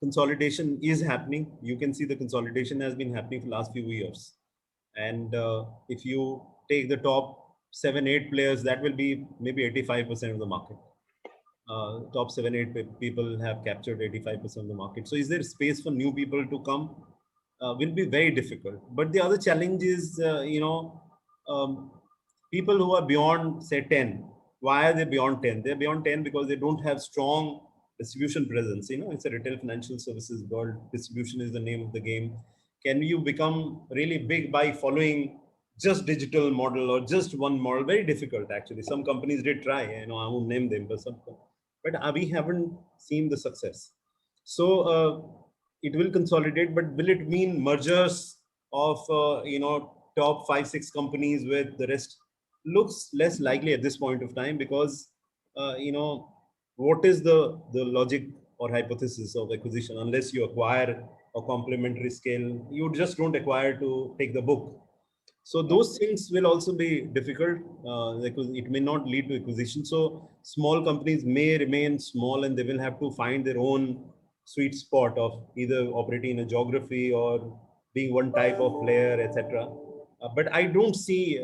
consolidation is happening. You can see the consolidation has been happening for the last few years. And if you take the top 7-8 players, that will be maybe 85% of the market. Top 7-8 people have captured 85% of the market. So is there space for new people to come? Will be very difficult. But the other challenge is, people who are beyond, say, 10. Why are they beyond 10? They're beyond 10 because they don't have strong distribution presence. It's a retail financial services world. Distribution is the name of the game. Can you become really big by following just digital model or just one model? Very difficult, actually. Some companies did try. I won't name them, but we haven't seen the success. So it will consolidate, but will it mean mergers of top 5-6 companies with the rest? Looks less likely at this point of time, because what is the logic or hypothesis of acquisition? Unless you acquire a complementary scale, you just don't acquire to take the book. So those things will also be difficult, because it may not lead to acquisition. So small companies may remain small, and they will have to find their own sweet spot of either operating in a geography or being one type of player, etc. But I don't see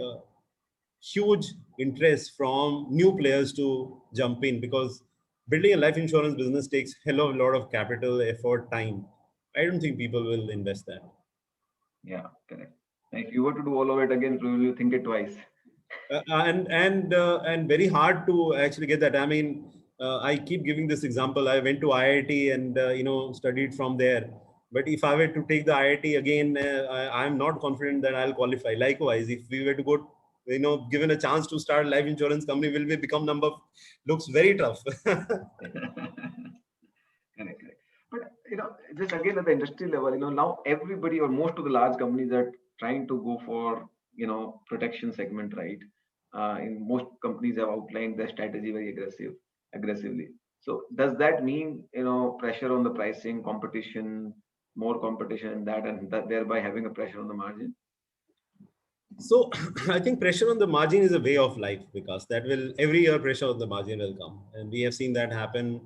huge interest from new players to jump in, because building a life insurance business takes hell of a lot of capital, effort, time. I don't think people will invest that. Yeah, correct. If you were to do all of it again, will you think it twice? And very hard to actually get that. I mean, I keep giving this example. I went to IIT and studied from there. But if I were to take the IIT again, I'm not confident that I'll qualify. Likewise, if we were to go, given a chance to start a life insurance company, will we become number? Looks very tough. Correct. But just again at the industry level, now everybody or most of the large companies are trying to go for protection segment, right? In most companies have outlined their strategy very aggressively. So does that mean pressure on the pricing, competition, more competition in that, and thereby having a pressure on the margin? So I think pressure on the margin is a way of life, because that will every year pressure on the margin will come, and we have seen that happen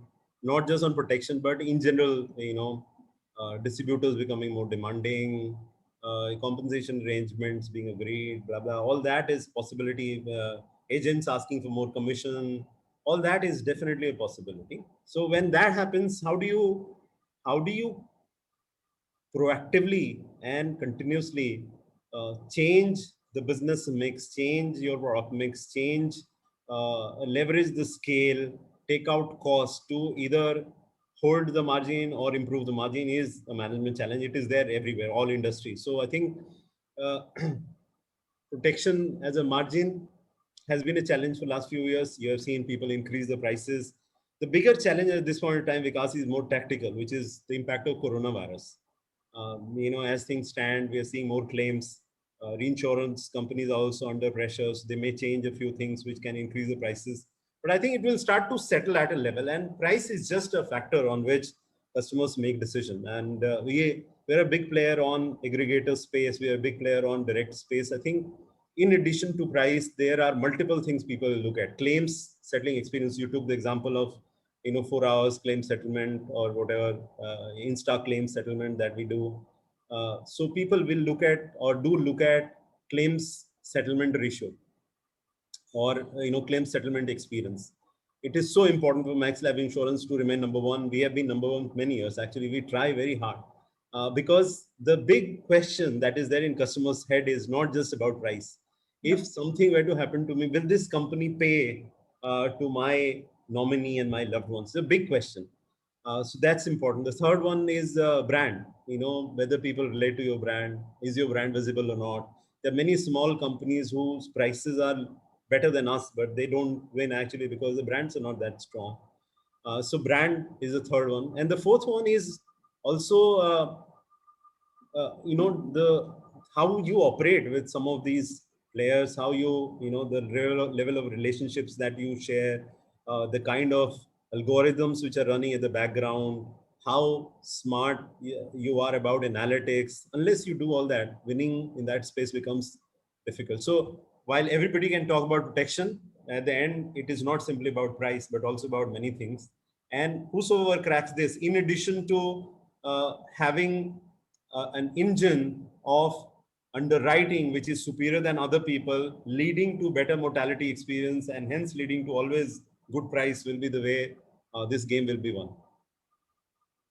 not just on protection but in general. Distributors becoming more demanding, compensation arrangements being agreed, blah, blah, all that is possibility. Agents asking for more commission, all that is definitely a possibility. So when that happens, how do you proactively and continuously change the business mix, change your product mix, leverage the scale, take out costs to either hold the margin or improve the margin is a management challenge. It is there everywhere, all industries. So I think uh, protection as a margin has been a challenge for last few years. You have seen people increase the prices. The bigger challenge at this point in time, Vikas, is more tactical, which is the impact of coronavirus. As things stand, we are seeing more claims. Reinsurance companies are also under pressures. They may change a few things which can increase the prices. But I think it will start to settle at a level, and price is just a factor on which customers make decision. And we're a big player on aggregator space. We are a big player on direct space. I think in addition to price, there are multiple things people look at. Claims settling experience. You took the example of 4 hours claim settlement or whatever insta claim settlement that we do. So people will look at or do look at claims settlement ratio or claim settlement experience. It is so important for Max Life Insurance to remain number one. We have been number one for many years. Actually, we try very hard because the big question that is there in customers' head is not just about price. If something were to happen to me, will this company pay to my nominee and my loved ones? It's a big question. So that's important. The third one is brand. Whether people relate to your brand, is your brand visible or not? There are many small companies whose prices are better than us, but they don't win actually because the brands are not that strong. So brand is the third one, and the fourth one is also the how you operate with some of these players, how the level of relationships that you share, the kind of algorithms which are running in the background, how smart you are about analytics. Unless you do all that, winning in that space becomes difficult. So while everybody can talk about protection, at the end it is not simply about price but also about many things. And whosoever cracks this, in addition to having an engine of underwriting which is superior than other people, leading to better mortality experience and hence leading to always good price, will be the way this game will be won.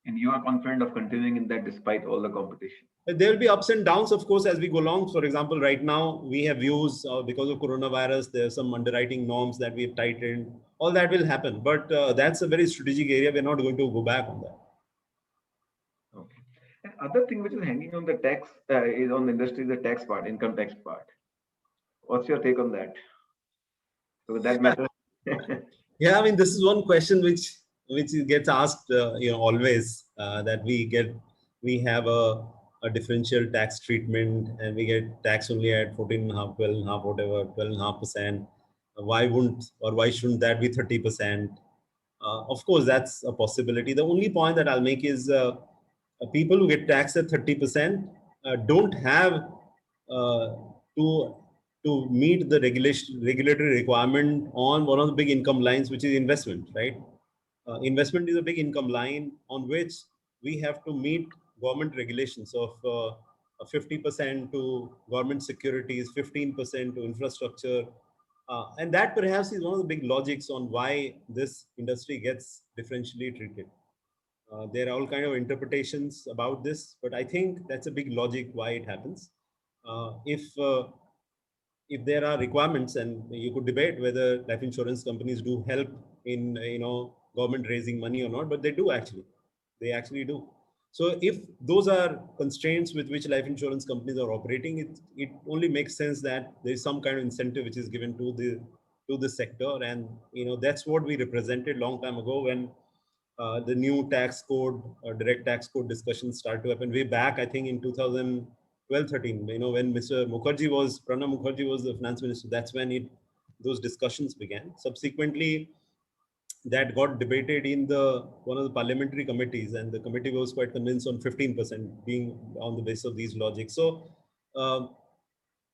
And you are confident of continuing in that despite all the competition. There will be ups and downs, of course, as we go along. For example, right now we have views because of coronavirus. There are some underwriting norms that we've tightened. All that will happen, but that's a very strategic area. We're not going to go back on that. Okay. And other thing which is hanging on the tax is on the industry, the tax part, income tax part. What's your take on that? So that matter. Yeah, I mean, this is one question which gets asked, always that we have a differential tax treatment and we get tax only at 14.5, 12.5, whatever, 12.5%. Why shouldn't that be 30%? Of course, that's a possibility. The only point that I'll make is people who get taxed at 30% don't have uh, to meet the regulatory requirement on one of the big income lines, which is investment, right? Investment is a big income line on which we have to meet government regulations of 50% to government securities, 15% to infrastructure. And that perhaps is one of the big logics on why this industry gets differentially treated. There are all kind of interpretations about this, but I think that's a big logic why it happens. If there are requirements, and you could debate whether life insurance companies do help in government raising money or not, but they actually do. So if those are constraints with which life insurance companies are operating, it only makes sense that there is some kind of incentive which is given to the sector. And that's what we represented long time ago when the new tax code, direct tax code discussions started to happen way back, I think in 2012, 13, when Pranab Mukherjee was the finance minister. That's when those discussions began. Subsequently, that got debated in one of the parliamentary committees, and the committee was quite convinced on 15% being on the basis of these logics. So,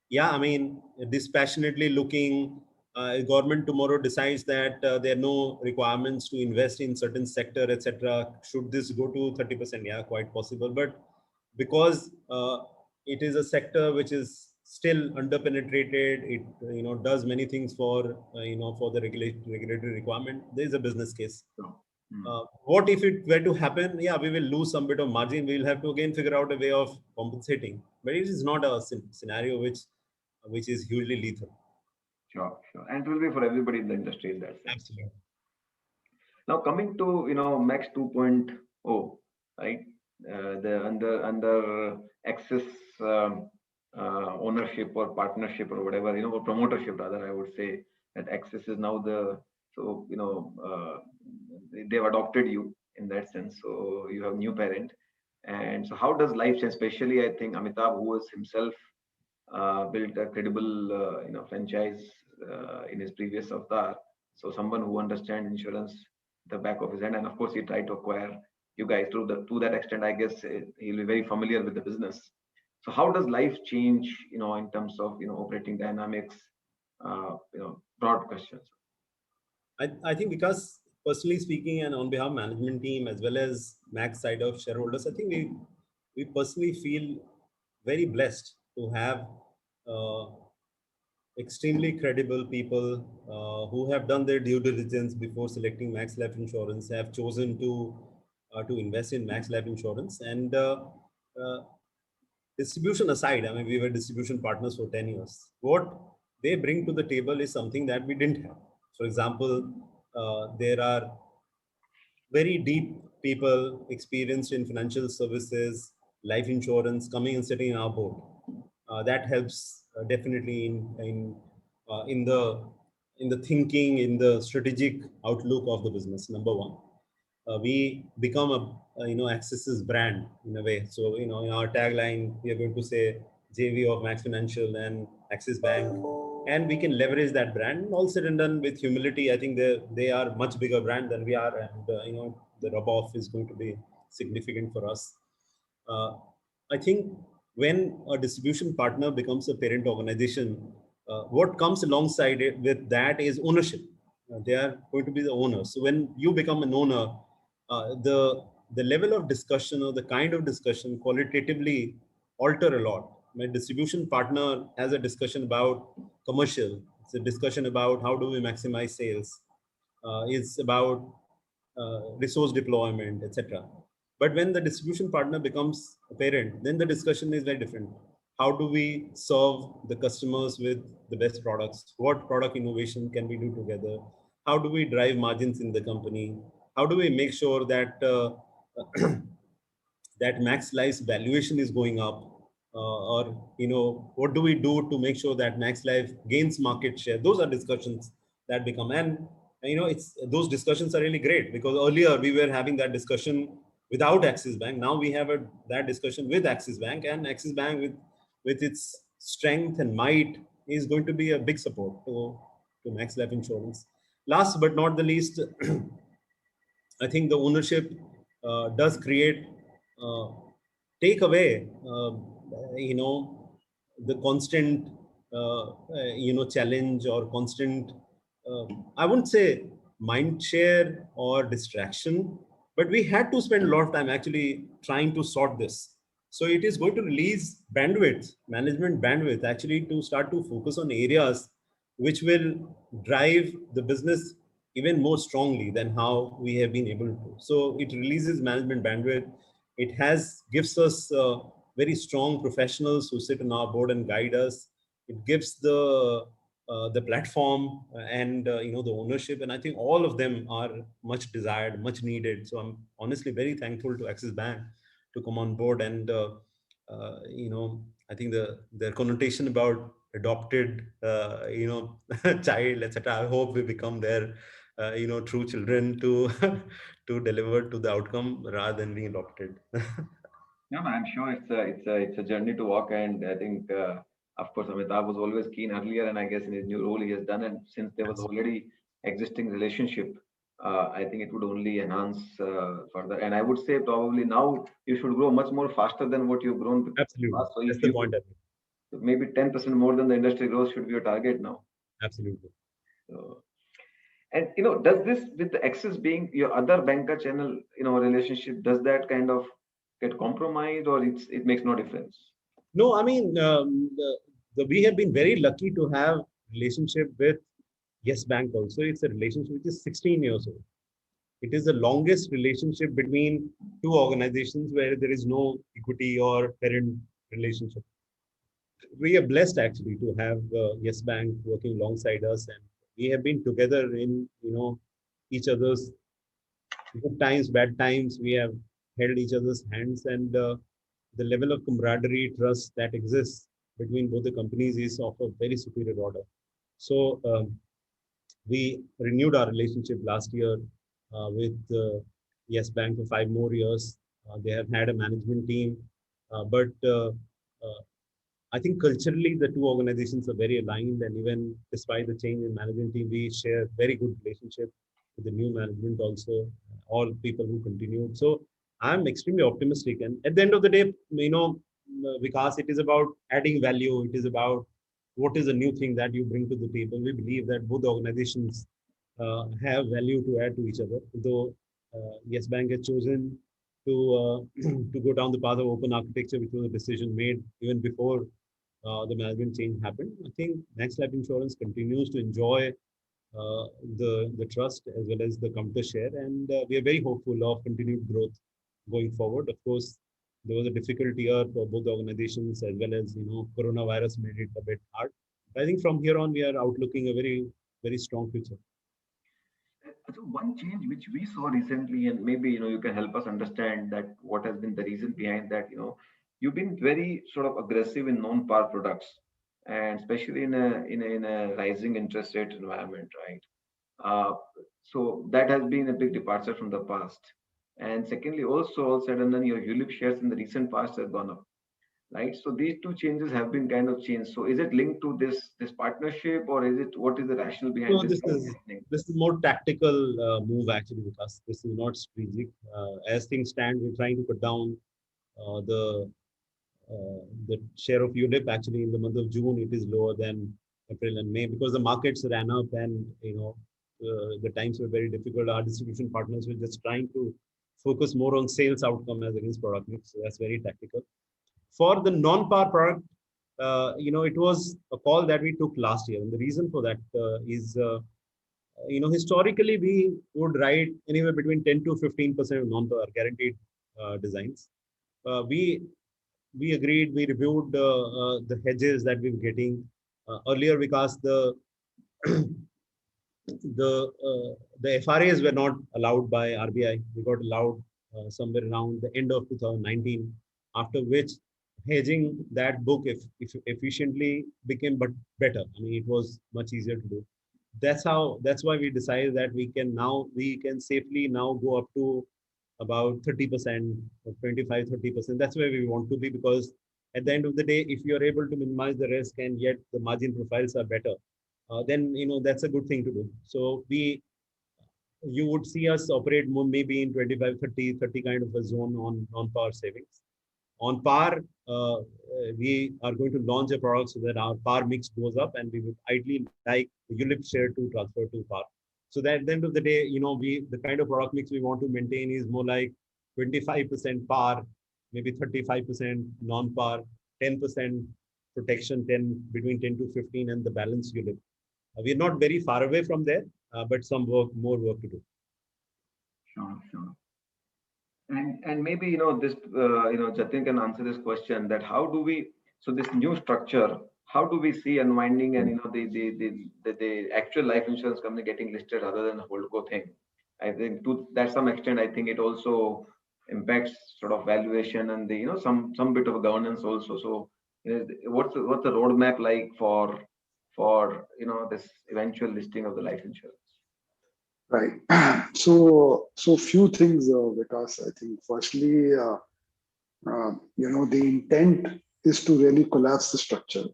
yeah, I mean, dispassionately looking, government tomorrow decides that there are no requirements to invest in certain sector, etc. Should this go to 30%? Yeah, quite possible. But because it is a sector which is still underpenetrated. It does many things for for the regulatory requirement. There is a business case. So, What if it were to happen? Yeah, we will lose some bit of margin. We'll have to again figure out a way of compensating. But it is not a scenario which is hugely lethal. sure, sure. And it will be for everybody in the industry in that sense. Absolutely. Now coming to Max 2.0, right? The under Axis ownership or partnership or whatever, or promotership rather, I would say that Axis is now they've adopted you in that sense. So you have new parent, and so how does life change? Especially, I think Amitabh, who was himself built a credible franchise in his previous avatar. So someone who understands insurance the back of his hand, and of course he tried to acquire you guys to that extent. I guess he'll be very familiar with the business. So how does life change, in terms of operating dynamics? Broad questions. I think because personally speaking and on behalf of management team as well as Max side of shareholders, I think we personally feel very blessed to have uh, extremely credible people who have done their due diligence before selecting Max Life Insurance, have chosen to invest in Max Life Insurance. And uh, distribution aside, I mean, we were distribution partners for 10 years. What they bring to the table is something that we didn't have. For example, there are very deep people experienced in financial services, life insurance, coming and sitting in our board. That helps definitely in the thinking, in the strategic outlook of the business. Number one, we become Axis's brand in a way. So in our tagline, we are going to say JV of Max Financial and Axis Bank, and we can leverage that brand. All said and done with humility, I think they are much bigger brand than we are, and the rub off is going to be significant for us. Uh, I think when a distribution partner becomes a parent organization, what comes alongside it with that is ownership. They are going to be the owners. So when you become an owner, the level of discussion or the kind of discussion qualitatively alter a lot. My distribution partner has a discussion about commercial. It's a discussion about how do we maximize sales. It's about resource deployment, etc. But when the distribution partner becomes a parent, then the discussion is very different. How do we serve the customers with the best products? What product innovation can we do together? How do we drive margins in the company? How do we make sure that that Max Life's valuation is going up? Or what do we do to make sure that Max Life gains market share? Those are discussions that become, and it's those discussions are really great, because earlier we were having that discussion without Axis Bank. Now we have that discussion with Axis Bank, and Axis Bank with its strength and might is going to be a big support to Max Life Insurance. Last but not the least, I think the ownership does create uh, take away the constant challenge or constant I wouldn't say mind share or distraction, but we had to spend a lot of time actually trying to sort this. So it is going to release bandwidth, management bandwidth, actually to start to focus on areas which will drive the business even more strongly than how we have been able to. So it releases management bandwidth. It gives us very strong professionals who sit on our board and guide us. It gives the platform and the ownership, and I think all of them are much desired, much needed. So I'm honestly very thankful to Axis Bank to come on board, and I think the connotation about adopted child, etc., I hope we become their true children to to deliver to the outcome rather than being adopted. No, no, I'm sure it's a journey to walk, and I think, of course, Amitabh was always keen earlier, and I guess in his new role he has done it. Since there was already existing relationship, I think it would only enhance further. And I would say probably now you should grow much more faster than what you've grown Absolutely, past. So that's if the you point. maybe 10% more than the industry growth should be your target now. Absolutely. So, and does this with the Axis being your other banker channel, relationship, does that kind of get compromised, or it makes no difference? No, I mean, we have been very lucky to have relationship with Yes Bank also. It's a relationship which is 16 years old. It is the longest relationship between two organizations where there is no equity or parent relationship. We are blessed actually to have Yes Bank working alongside us, and we have been together in each other's good times, bad times. We have held each other's hands, and the level of camaraderie, trust that exists between both the companies is of a very superior order. So we renewed our relationship last year with Yes Bank for 5 more years. They have had a management team, but I think culturally the two organizations are very aligned, and even despite the change in management team, we share very good relationship with the new management also. All people who continued. So I'm extremely optimistic, and at the end of the day, Vikas, it is about adding value. It is about what is the new thing that you bring to the table. We believe that both organizations have value to add to each other. Though Yes Bank has chosen to to go down the path of open architecture, which was a decision made even before the management change happened. I think Max Life Insurance continues to enjoy the trust as well as the counter share, and we are very hopeful of continued growth going forward. Of course, there was a difficult year for both organizations, as well as coronavirus made it a bit hard. I think from here on, we are outlooking a very strong future. So one change which we saw recently, and maybe you can help us understand that what has been the reason behind that. You've been very sort of aggressive in non-par products, and especially in a rising interest rate environment, right? Uh, so that has been a big departure from the past. And secondly, also all said and done, your ULIP shares in the recent past have gone up, right? So these two changes have been kind of changed. So is it linked to this partnership, or is it what is the rationale behind So this change happening? this is more tactical move actually, because this is not strategic. As things stand, we're trying to cut down uh, the the share of ULIP. Actually, in the month of June, it is lower than April and May, because the markets ran up, and the times were very difficult. Our distribution partners were just trying to focus more on sales outcome as against product mix. So that's very tactical. For the non-par product, it was a call that we took last year, and the reason for that is historically we would write anywhere between 10 to 15% of non-par guaranteed designs. We agreed, we reviewed the hedges that we were getting earlier, because the FRAs were not allowed by RBI. We got allowed somewhere around the end of 2019, after which hedging that book if efficiently became but better. I mean, it was much easier to do. That's why we decided that we can safely now go up to about 30% or 25-30%. That's where we want to be, because at the end of the day, if you are able to minimize the risk and yet the margin profiles are better, then that's a good thing to do. So you would see us operate more maybe in 25, 30 kind of a zone on par savings. On par, we are going to launch a product so that our par mix goes up, and we would ideally like the ULIP share to transfer to par. So that at the end of the day, the kind of product mix we want to maintain is more like 25% par, maybe 35% non-par, 10% protection, between 10 to 15, and the balance ULIP. We are not very far away from there, but more work to do. Sure, sure. And maybe this Jatin can answer this question, that how do we, so this new structure, how do we see unwinding, and the actual life insurance company getting listed rather than the holdco thing? I think to that some extent, I think it also impacts sort of valuation and the some bit of governance also. So what's the roadmap like for this eventual listing of the life insurance? Right. So few things, because I think firstly, the intent is to really collapse the structure.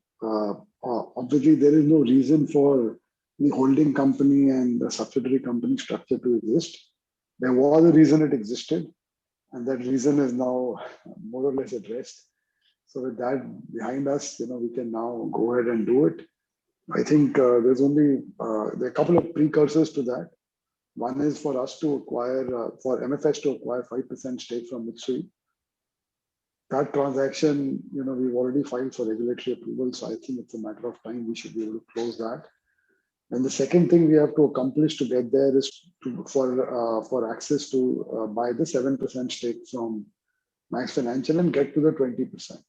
Obviously, there is no reason for the holding company and the subsidiary company structure to exist. There was a reason it existed, and that reason is now more or less addressed. So with that behind us, we can now go ahead and do it. I think there are a couple of precursors to that. One is for us to acquire, for MFS to acquire 5% stake from Mitsui. that transaction, we've already filed for regulatory approval. So I think it's a matter of time. We should be able to close that. And the second thing we have to accomplish to get there is for Axis to buy the 7% stake from Max Financial and get to the 20%.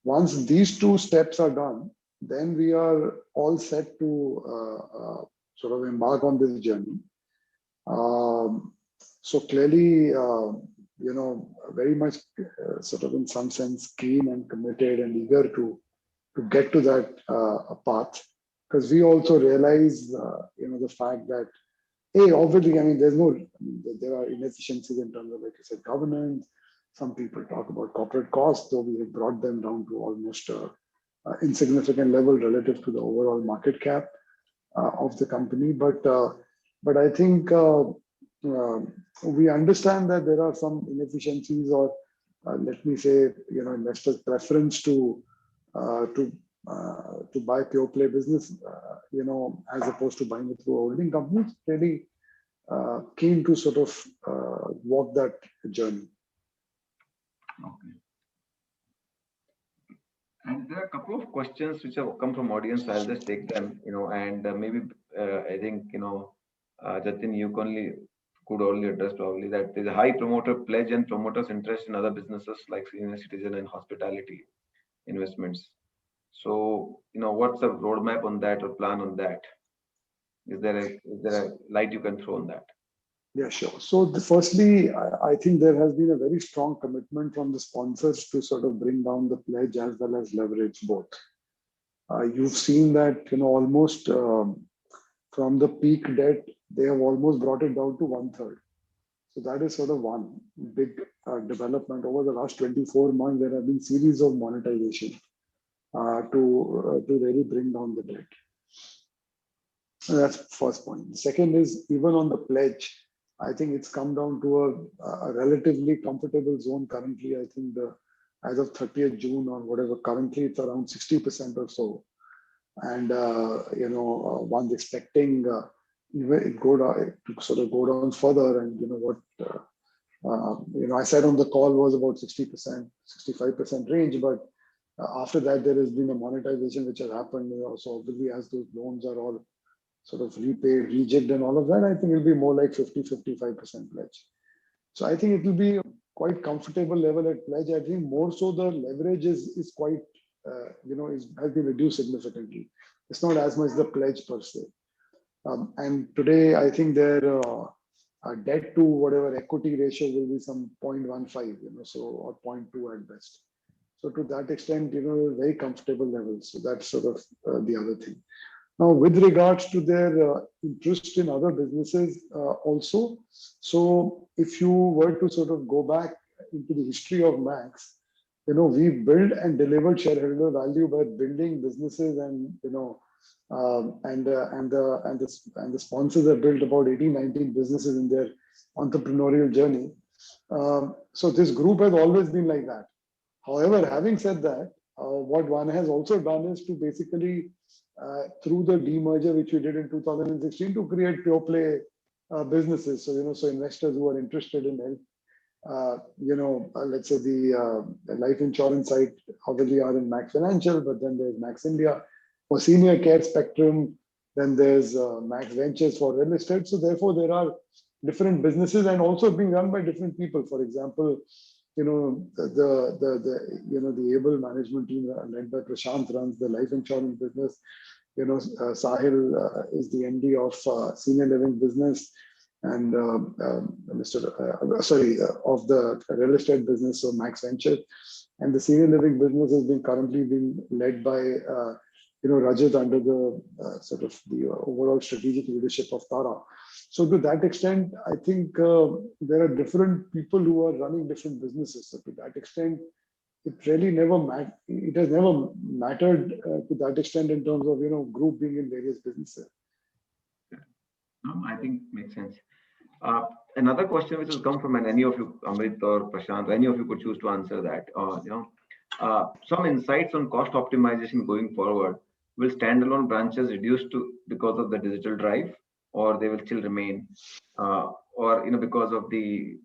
Once these two steps are done, then we are all set to sort of embark on this journey. So clearly, very much sort of in some sense keen and committed and eager to get to that path, because we also realize, the fact that, obviously, I mean, there are inefficiencies in terms of, like I said, governance. Some people talk about corporate costs, though we have brought them down to almost insignificant level relative to the overall market cap of the company. But I think we understand that there are some inefficiencies, or let me say, investors' preference to buy pure play business, as opposed to buying it through a holding company. Really keen to sort of walk that journey. Okay. And there are a couple of questions which have come from audience. So I'll just take them, and maybe I think, Jatin, you could only address probably that there's a high promoter pledge and promoters' interest in other businesses like senior citizen and hospitality investments. So, what's the roadmap on that or plan on that? Is there a light you can throw on that? Yeah, sure. So firstly, I think there has been a very strong commitment from the sponsors to sort of bring down the pledge as well as leverage both. You've seen that, almost from the peak debt, they have almost brought it down to 1/3. So that is sort of one big development. Over the last 24 months, there have been series of monetization to really bring down the debt. So that's the first point. The second is, even on the pledge, I think it's come down to a relatively comfortable zone currently. I think as of 30th June or whatever, currently it's around 60% or so. And, one's expecting it to sort of go down further. And, I said on the call was about 60%, 65% range. But after that, there has been a monetization which has happened. So obviously, as those loans are all sort of repaid, rejigged and all of that, I think it'll be more like 50-55% pledge. So I think it will be quite comfortable level at pledge. I think more so the leverage is quite, has been reduced significantly. It's not as much the pledge per se. And today, I think their debt to whatever equity ratio will be some 0.15, so or 0.2 at best. So to that extent, very comfortable levels. So that's sort of the other thing. Now, with regards to their interest in other businesses also, so if you were to sort of go back into the history of Max, we built and delivered shareholder value by building businesses, and the sponsors have built about 18, 19 businesses in their entrepreneurial journey. So this group has always been like that. However, having said that, what one has also done is to basically through the demerger which we did in 2016 to create pure play businesses. So so investors who are interested in health, let's say the life insurance side obviously are in Max Financial, but then there's Max India for senior care spectrum. Then there's Max Ventures for real estate. So therefore, there are different businesses and also being run by different people. For example, the able management team led by Prashant runs the life insurance business. Sahil is the MD of senior living business, and of the real estate business, so Max Venture, and the senior living business has been currently being led by Rajat under the sort of the overall strategic leadership of Tara. So to that extent, I think there are different people who are running different businesses. So to that extent, it really it has never mattered to that extent in terms of group being in various businesses. No, I think makes sense. Another question which has come from any of you, Amrit or Prashant, any of you could choose to answer that. Some insights on cost optimization going forward. Will standalone branches reduce because of the digital drive, or they will still remain, or because of the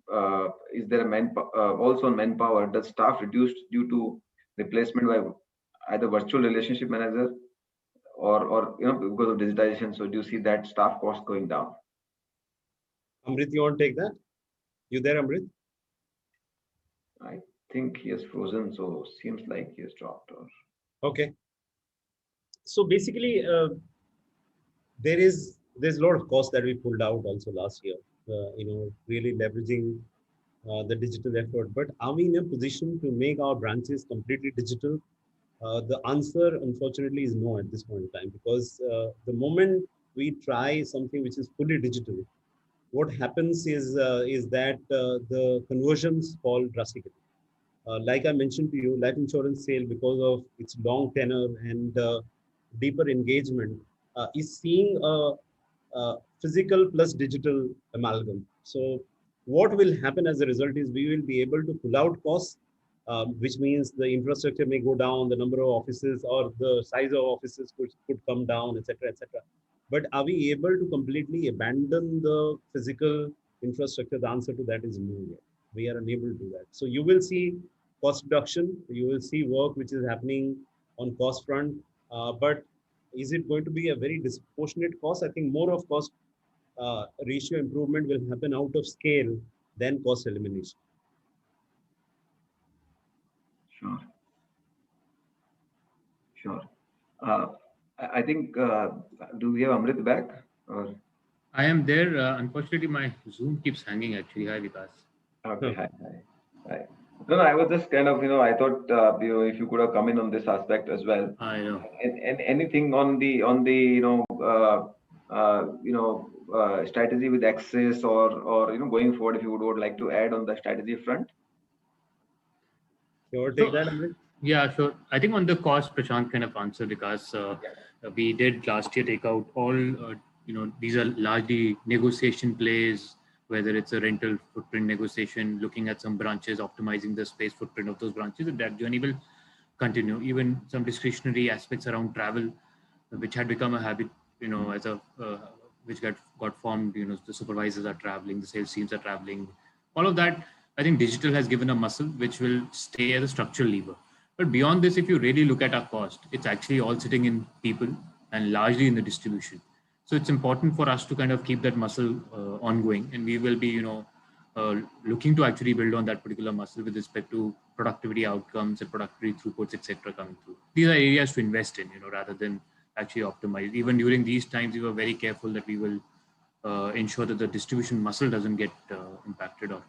is there a also on manpower, does staff reduced due to replacement by either virtual relationship manager or because of digitization? So do you see that staff cost going down? Amrit, you want to take that? You there, Amrit? I think he has frozen, so seems like he has dropped. Or Okay. So basically, there's a lot of cost that we pulled out also last year. Really leveraging the digital effort. But are we in a position to make our branches completely digital? The answer, unfortunately, is no at this point in time, because the moment we try something which is fully digital, what happens is that the conversions fall drastically. Like I mentioned to you, life insurance sale, because of its long tenure and deeper engagement, is seeing a physical plus digital amalgam. So what will happen as a result is we will be able to pull out costs, which means the infrastructure may go down, the number of offices or the size of offices could come down, etc., etc. But are we able to completely abandon the physical infrastructure? The answer to that is no yet. We are unable to do that. So you will see cost reduction, you will see work which is happening on cost front, but is it going to be a very disproportionate cost? I think more of cost ratio improvement will happen out of scale than cost elimination. Sure. Sure. I think, do we have Amrit back? Or? I am there. Unfortunately, my Zoom keeps hanging actually. Hi, Vikas. Okay. Hi. No, I was just kind of, I thought, if you could have come in on this aspect as well. I know. And anything on the, strategy with Axis or going forward, if you would like to add on the strategy front. You want to take that, Amrit? Yeah, sure. I think on the cost, Prashant kind of answered, because we did last year take out all, these are largely negotiation plays, whether it's a rental footprint negotiation, looking at some branches, optimizing the space footprint of those branches, and that journey will continue. Even some discretionary aspects around travel, which had become a habit, as a which got formed. The supervisors are traveling, the sales teams are traveling. All of that, I think digital has given a muscle which will stay as a structural lever. But beyond this, if you really look at our cost, it's actually all sitting in people and largely in the distribution. So it's important for us to kind of keep that muscle ongoing, and we will be, looking to actually build on that particular muscle with respect to productivity outcomes and productivity throughputs, etc., coming through. These are areas to invest in, rather than actually optimize. Even during these times, we were very careful that we will ensure that the distribution muscle doesn't get impacted or hurt.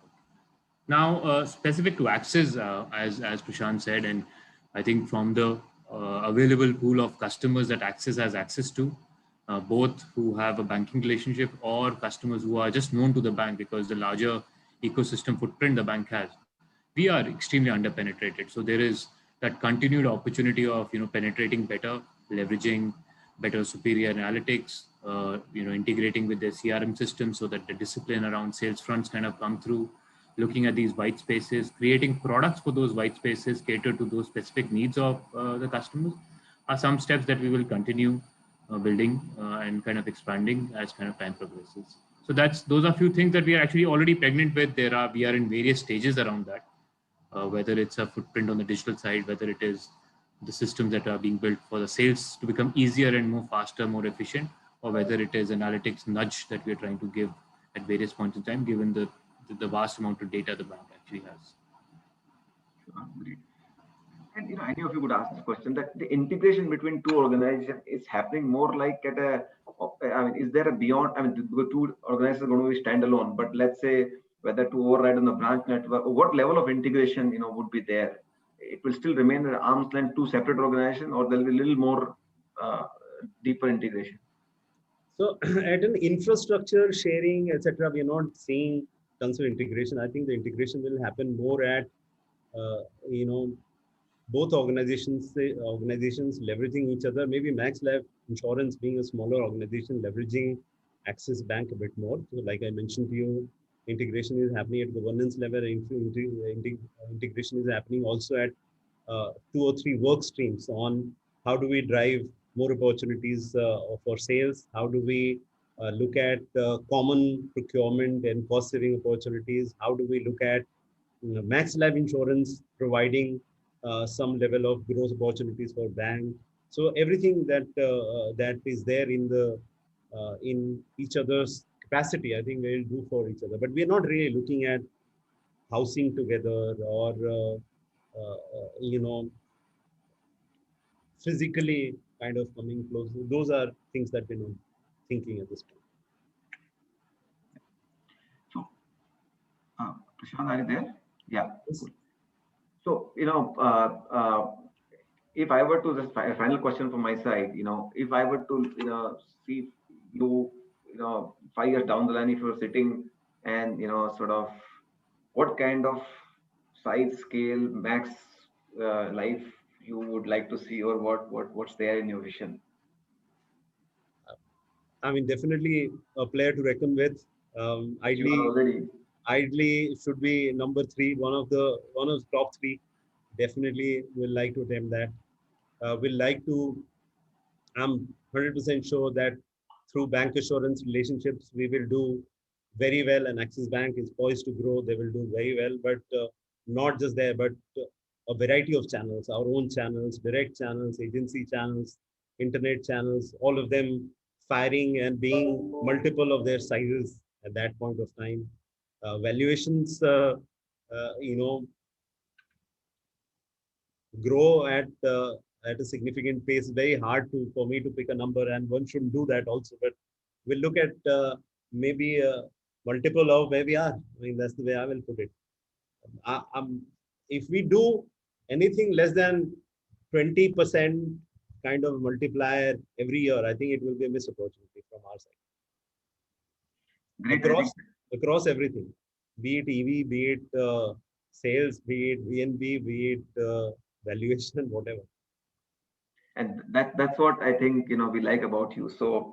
Now, specific to Axis, as Prashant said, and I think from the available pool of customers that Axis has access to, both who have a banking relationship or customers who are just known to the bank because the larger ecosystem footprint the bank has, we are extremely underpenetrated. So there is that continued opportunity of penetrating better, leveraging better superior analytics, integrating with their CRM system so that the discipline around sales fronts kind of come through, looking at these white spaces, creating products for those white spaces, cater to those specific needs of the customers, are some steps that we will continue building and kind of expanding as kind of time progresses. So those are a few things that we are actually already pregnant with. We are in various stages around that, whether it's a footprint on the digital side, whether it is the systems that are being built for the sales to become easier and more faster, more efficient, or whether it is analytics nudge that we're trying to give at various points in time, given the vast amount of data the bank actually has. Great. And any of you would ask this question, that the integration between two organizations is happening more like is there a beyond, the two organizations are going to be standalone, but let's say whether to override on the branch network, or what level of integration, would be there? It will still remain an arm's length, two separate organizations, or there'll be a little more deeper integration? So at an infrastructure sharing, etc., we are not seeing tons of integration. I think the integration will happen more at, both organizations leveraging each other. Maybe Max Life Insurance being a smaller organization, leveraging Axis Bank a bit more. So like I mentioned to you, integration is happening at governance level. Integration is happening also at 2 or 3 work streams on how do we drive more opportunities for sales, how do we look at common procurement and cost saving opportunities? How do we look at Max Life Insurance providing some level of growth opportunities for bank? So everything that is there in each other's capacity, I think we'll do for each other. But we're not really looking at housing together or physically kind of coming close. Those are things that we're not thinking at this point. So, Prashant, are you there? Yeah. Yes. So, if I were to, just a final question from my side, if I were to, see you, 5 years down the line, if you're sitting and, sort of, what kind of size, scale, max life you would like to see, or what's there in your vision? I mean, definitely a player to reckon with. You are Ideally, already. it should be number 3, one of the top 3. Definitely will like to attempt that. Will like to. I'm 100% sure that through bank assurance relationships, we will do very well, and Axis Bank is poised to grow. They will do very well, but not just there, but a variety of channels, our own channels, direct channels, agency channels, internet channels, all of them firing and being multiple of their sizes at that point of time. Valuations, you know, grow at a significant pace. Very hard for me to pick a number, and one shouldn't do that also. But we'll look at maybe a multiple of where we are. I mean, that's the way I will put it. If we do anything less than 20% kind of multiplier every year, I think it will be a missed opportunity from our side. Great. Across everything, be it EV, be it sales, be it VNB, be it valuation, whatever. And that's what I think we like about you. So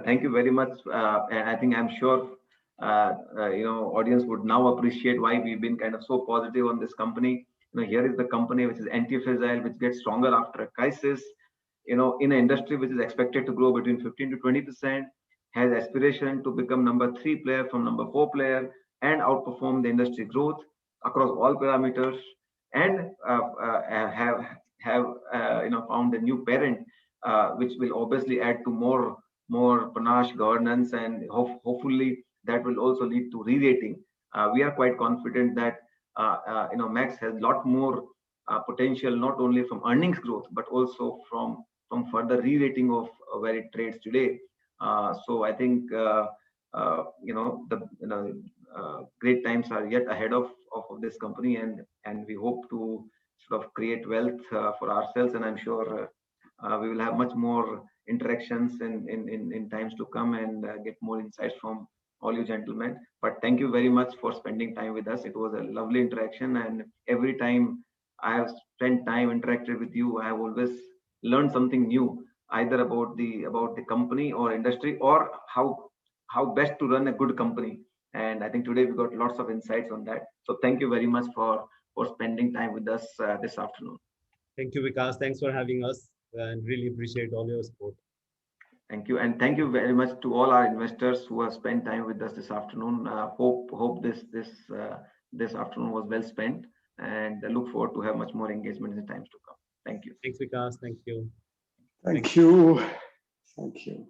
thank you very much. And I think I'm sure audience would now appreciate why we've been kind of so positive on this company. Here is the company which is anti-fragile, which gets stronger after a crisis. In an industry which is expected to grow between 15 to 20%, has aspiration to become number 3 player from number 4 player, and outperform the industry growth across all parameters, and have found a new parent, which will obviously add to more panache, governance, and hopefully that will also lead to re-rating. We are quite confident that Max has a lot more potential, not only from earnings growth but also from further re-rating of where it trades today. So I think great times are yet ahead of this company, and we hope to sort of create wealth for ourselves, and I'm sure we will have much more interactions in times to come, and get more insights from all you gentlemen. But thank you very much for spending time with us. It was a lovely interaction, and every time I have spent time interacted with you, I have always learned something new, either about the company or industry, or how best to run a good company. And I think today we got lots of insights on that. So thank you very much for spending time with us this afternoon. Thank you, Vikas. Thanks for having us, and really appreciate all your support. Thank you, and thank you very much to all our investors who have spent time with us this afternoon. Hope this afternoon was well spent, and I look forward to have much more engagement in the times to come. Thank you. Thanks, Vikas. Thank you. Thank you. Thank you.